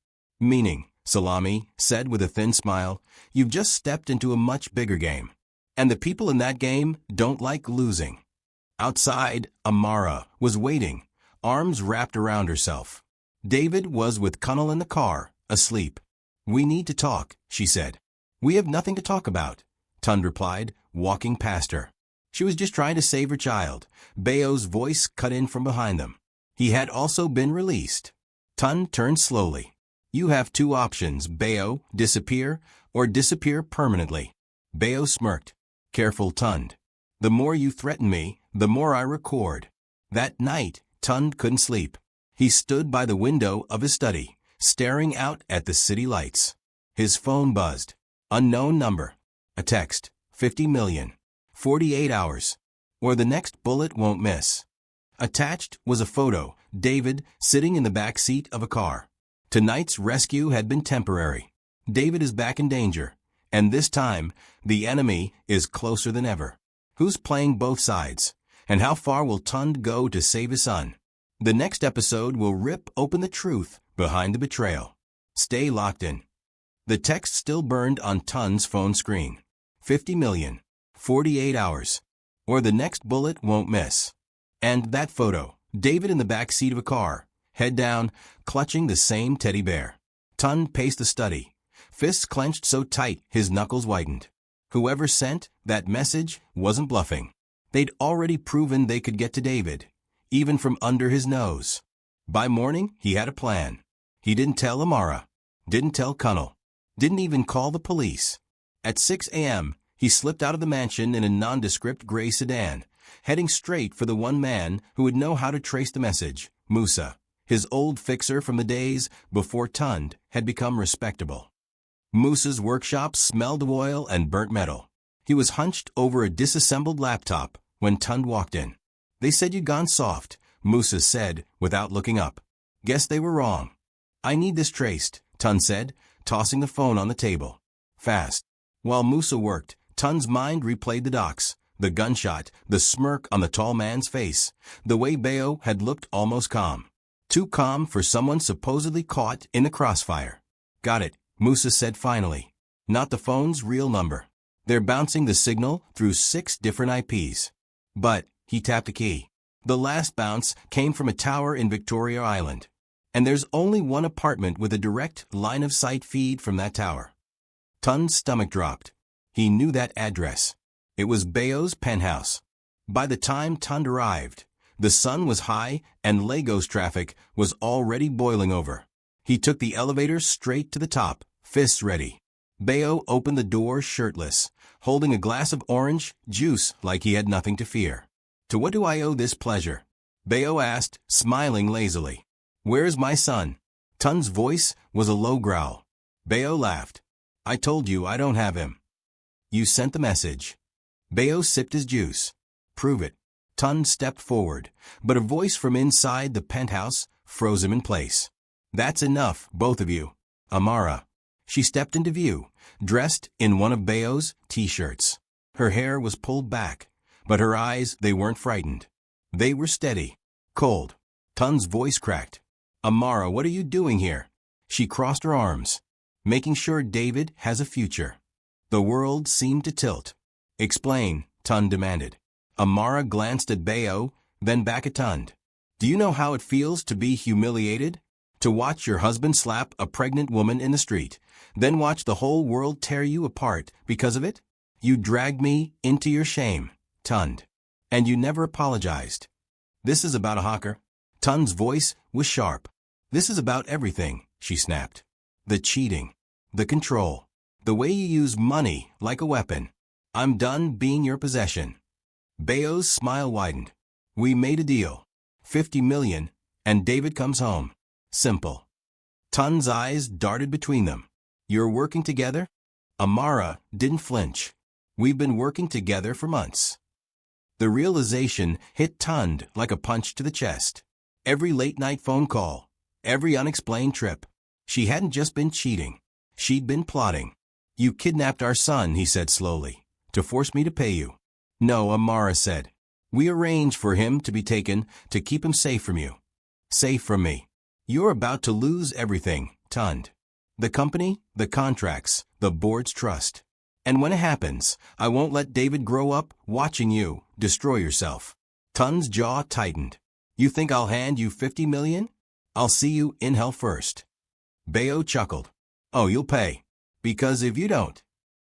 Salami said with a thin smile. "You've just stepped into a much bigger game. And the people in that game don't like losing." Outside, Amara was waiting, arms wrapped around herself. David was with Cunnell in the car, asleep. "We need to talk," she said. "We have nothing to talk about," Tun replied, walking past her. She was just trying to save her child. Bayo's voice cut in from behind them. He had also been released. Tun turned slowly. "You have 2 options, Bayo, disappear or disappear permanently." Bayo smirked. "Careful, Tun. The more you threaten me, the more I record." That night, Tund couldn't sleep. He stood by the window of his study, staring out at the city lights. His phone buzzed. Unknown number. A text. 50 million. 48 hours. Or the next bullet won't miss. Attached was a photo, David sitting in the back seat of a car. Tonight's rescue had been temporary. David is back in danger. And this time, the enemy is closer than ever. Who's playing both sides? And how far will Tund go to save his son? The next episode will rip open the truth behind the betrayal. Stay locked in. The text still burned on Tund's phone screen. 50 million. 48 hours. Or the next bullet won't miss. And that photo, David in the back seat of a car, head down, clutching the same teddy bear. Tund paced the study, fists clenched so tight his knuckles whitened. Whoever sent that message wasn't bluffing. They'd already proven they could get to David, even from under his nose. By morning, he had a plan. He didn't tell Amara, didn't tell Connell, didn't even call the police. At 6 a.m., he slipped out of the mansion in a nondescript gray sedan, heading straight for the one man who would know how to trace the message, Musa, his old fixer from the days before Tund had become respectable. Musa's workshop smelled of oil and burnt metal. He was hunched over a disassembled laptop when Tund walked in. They said you'd gone soft, Musa said without looking up. Guess they were wrong. I need this traced, Tund said, tossing the phone on the table. Fast. While Musa worked, Tund's mind replayed the docs, the gunshot, the smirk on the tall man's face, the way Bayo had looked almost calm. Too calm for someone supposedly caught in the crossfire. Got it, Musa said finally. Not the phone's real number. They're bouncing the signal through 6 different IPs. But, he tapped a key. The last bounce came from a tower in Victoria Island. And there's only one apartment with a direct line-of-sight feed from that tower. Tund's stomach dropped. He knew that address. It was Bayo's penthouse. By the time Tund arrived, the sun was high and Lagos traffic was already boiling over. He took the elevator straight to the top, fists ready. Bayo opened the door shirtless, holding a glass of orange juice like he had nothing to fear. To what do I owe this pleasure? Bayo asked, smiling lazily. Where's my son? Tund's voice was a low growl. Bayo laughed. I told you I don't have him. You sent the message. Bayo sipped his juice. Prove it. Tund stepped forward, but a voice from inside the penthouse froze him in place. That's enough, both of you. Amara. She stepped into view, dressed in one of Bayo's t-shirts. Her hair was pulled back, but her eyes, they weren't frightened. They were steady, cold. Tund's voice cracked. Amara, what are you doing here? She crossed her arms, making sure David has a future. The world seemed to tilt. Explain, Tund demanded. Amara glanced at Bayo, then back at Tund. Do you know how it feels to be humiliated? To watch your husband slap a pregnant woman in the street, then watch the whole world tear you apart because of it? You dragged me into your shame, Tund. And you never apologized. This is about a hawker. Tund's voice was sharp. This is about everything, she snapped. The cheating, the control, the way you use money like a weapon. I'm done being your possession. Bayo's smile widened. We made a deal. 50 million, and David comes home. Simple. Tund's eyes darted between them. You're working together? Amara didn't flinch. We've been working together for months. The realization hit Tund like a punch to the chest. Every late-night phone call, every unexplained trip. She hadn't just been cheating. She'd been plotting. You kidnapped our son, he said slowly, to force me to pay you. No, Amara said. We arranged for him to be taken to keep him safe from you. Safe from me. You're about to lose everything, Tund. The company, the contracts, the board's trust. And when it happens, I won't let David grow up watching you destroy yourself. Tund's jaw tightened. You think I'll hand you 50 million? I'll see you in hell first. Bayo chuckled. Oh, you'll pay. Because if you don't.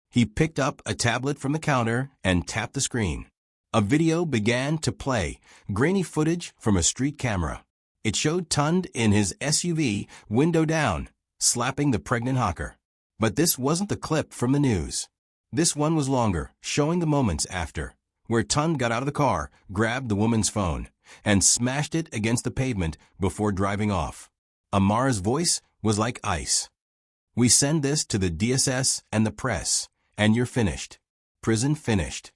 He picked up a tablet from the counter and tapped the screen. A video began to play, grainy footage from a street camera. It showed Tund in his SUV, window down, slapping the pregnant hawker. But this wasn't the clip from the news. This one was longer, showing the moments after, where Tund got out of the car, grabbed the woman's phone, and smashed it against the pavement before driving off. Amara's voice was like ice. "We send this to the DSS and the press, and you're finished. Prison finished."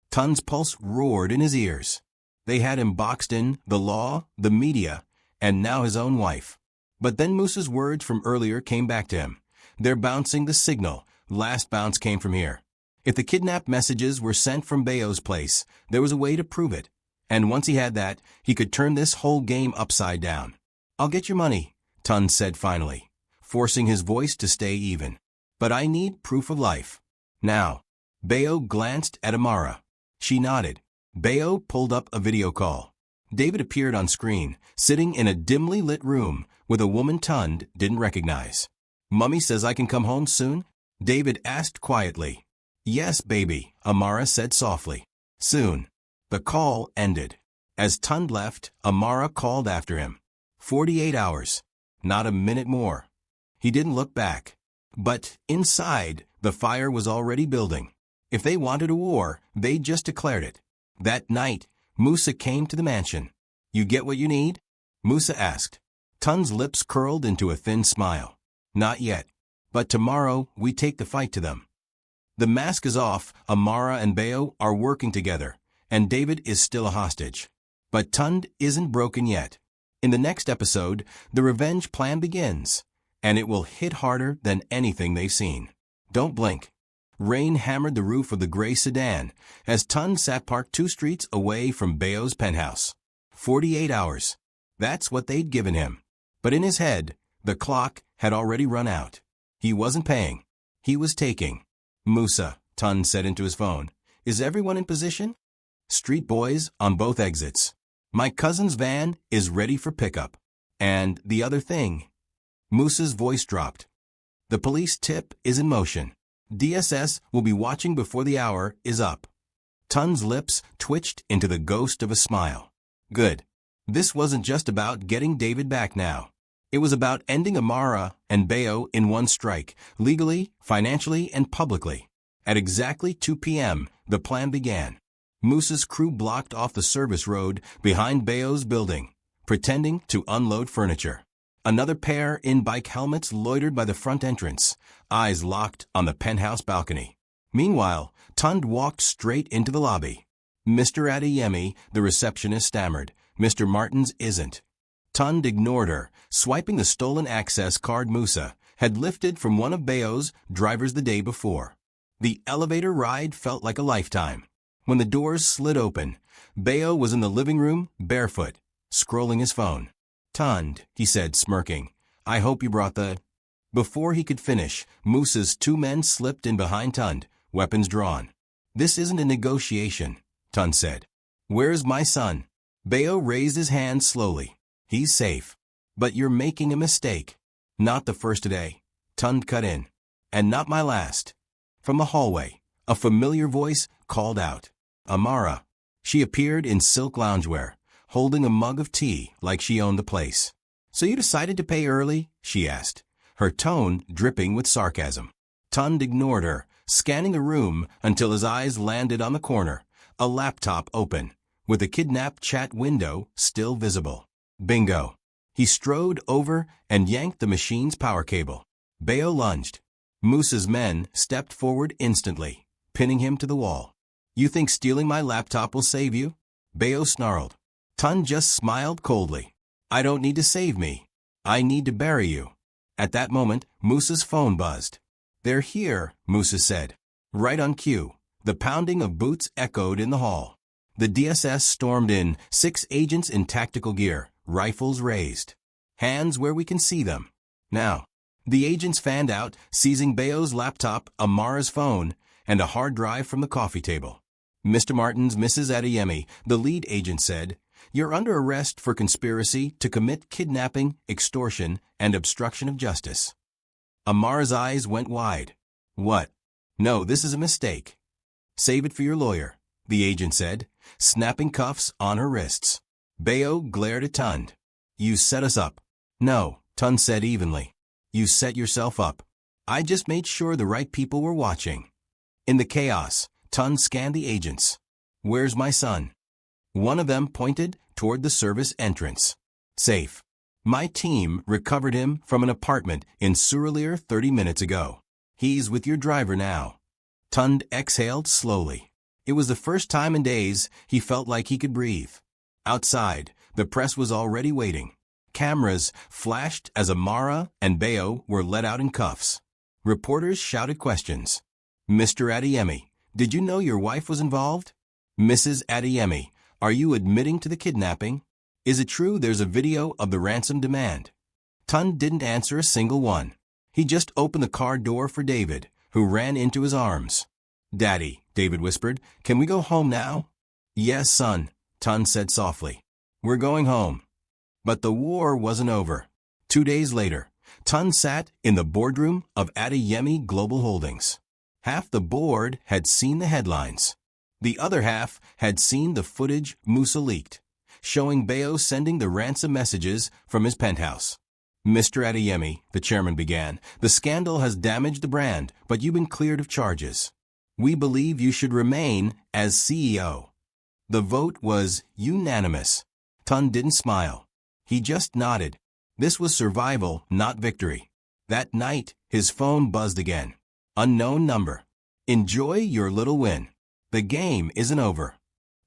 Tun's pulse roared in his ears. They had him boxed in, the law, the media, and now his own wife. But then Musa's words from earlier came back to him. "They're bouncing the signal. Last bounce came from here." If the kidnap messages were sent from Bayo's place, there was a way to prove it. And once he had that, he could turn this whole game upside down. "I'll get your money," Tun said finally, forcing his voice to stay even. "But I need proof of life. Now." Bayo glanced at Amara. She nodded. Bayo pulled up a video call. David appeared on screen, sitting in a dimly lit room with a woman Tun didn't recognize. "Mummy says I can come home soon?" David asked quietly. "Yes, baby," Amara said softly. "Soon." The call ended. As Tun left, Amara called after him. 48 hours. Not a minute more. He didn't look back. But inside, the fire was already building. If they wanted a war, they'd just declared it. That night, Musa came to the mansion. "You get what you need?" Musa asked. Tun's lips curled into a thin smile. "Not yet. But tomorrow, we take the fight to them." The mask is off, Amara and Bayo are working together, and David is still a hostage. But Tun isn't broken yet. In the next episode, the revenge plan begins, and it will hit harder than anything they've seen. Don't blink. Rain hammered the roof of the gray sedan as Tun sat parked 2 streets away from Bayo's penthouse. 48 hours. That's what they'd given him. But in his head, the clock had already run out. He wasn't paying. He was taking. "Musa," Tun said into his phone, "is everyone in position?" "Street boys on both exits. My cousin's van is ready for pickup. And the other thing." Musa's voice dropped. "The police tip is in motion. DSS will be watching before the hour is up." Tun's lips twitched into the ghost of a smile. Good. This wasn't just about getting David back now. It was about ending Amara and Bayo in one strike, legally, financially, and publicly. At exactly 2 p.m., the plan began. Musa's crew blocked off the service road behind Bayo's building, pretending to unload furniture. Another pair in bike helmets loitered by the front entrance, eyes locked on the penthouse balcony. Meanwhile, Tund walked straight into the lobby. "Mr. Adeyemi," the receptionist stammered. "Mr. Martins isn't." Tund ignored her, swiping the stolen access card Musa had lifted from one of Bayo's drivers the day before. The elevator ride felt like a lifetime. When the doors slid open, Bayo was in the living room, barefoot, scrolling his phone. "Tund," he said, smirking, "I hope you brought the—" Before he could finish, Musa's 2 men slipped in behind Tund, weapons drawn. "This isn't a negotiation," Tund said. "Where's my son?" Bayo raised his hand slowly. "He's safe. But you're making a mistake." "Not the first today," Tund cut in. "And not my last." From the hallway, a familiar voice called out. "Amara." She appeared in silk loungewear, holding a mug of tea like she owned the place. "So you decided to pay early?" she asked, her tone dripping with sarcasm. Tund ignored her, scanning the room until his eyes landed on the corner, a laptop open, with the kidnap chat window still visible. Bingo. He strode over and yanked the machine's power cable. Bayo lunged. Musa's men stepped forward instantly, pinning him to the wall. "You think stealing my laptop will save you?" Bayo snarled. Tun just smiled coldly. "I don't need to save me. I need to bury you." At that moment, Musa's phone buzzed. "They're here," Musa said. Right on cue, the pounding of boots echoed in the hall. The DSS stormed in, 6 agents in tactical gear, rifles raised. "Hands where we can see them. Now." The agents fanned out, seizing Bayo's laptop, Amara's phone, and a hard drive from the coffee table. "Mr. Martins, Mrs. Adeyemi," the lead agent said, "you're under arrest for conspiracy to commit kidnapping, extortion, and obstruction of justice." Amara's eyes went wide. "What? No, this is a mistake." "Save it for your lawyer," the agent said, snapping cuffs on her wrists. Bayo glared at Tund. "You set us up." "No," Tund said evenly. "You set yourself up. I just made sure the right people were watching." In the chaos, Tund scanned the agents. "Where's my son?" One of them pointed toward the service entrance. Safe. My team recovered him from an apartment in Surelier 30 minutes ago. He's with your driver now. Tund exhaled slowly. It was the first time in days he felt like he could breathe. Outside, the press was already waiting. Cameras flashed as Amara and Bayo were let out in cuffs. Reporters shouted questions. Mr. Adeyemi, did you know your wife was involved? Mrs. Adeyemi, are you admitting to the kidnapping? Is it true there's a video of the ransom demand? Tund didn't answer a single one. He just opened the car door for David, who ran into his arms. Daddy, David whispered, can we go home now? Yes, son, Tund said softly. We're going home. But the war wasn't over. 2 days later, Tund sat in the boardroom of Adeyemi Global Holdings. Half the board had seen the headlines. The other half had seen the footage Musa leaked, showing Bayo sending the ransom messages from his penthouse. Mr. Adeyemi, the chairman began, the scandal has damaged the brand, but you've been cleared of charges. We believe you should remain as CEO. The vote was unanimous. Tund didn't smile. He just nodded. This was survival, not victory. That night, his phone buzzed again. Unknown number. Enjoy your little win. The game isn't over.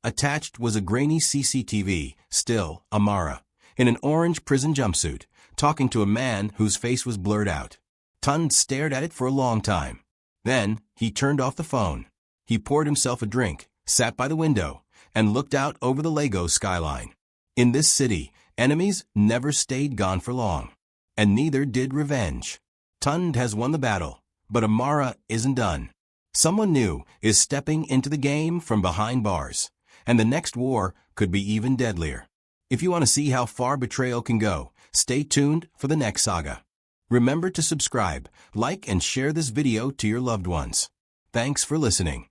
Attached was a grainy CCTV, still Amara, in an orange prison jumpsuit, talking to a man whose face was blurred out. Tund stared at it for a long time. Then, he turned off the phone. He poured himself a drink, sat by the window, and looked out over the Lagos skyline. In this city, enemies never stayed gone for long. And neither did revenge. Tund has won the battle, but Amara isn't done. Someone new is stepping into the game from behind bars, and the next war could be even deadlier. If you want to see how far betrayal can go, stay tuned for the next saga. Remember to subscribe, like, and share this video to your loved ones. Thanks for listening.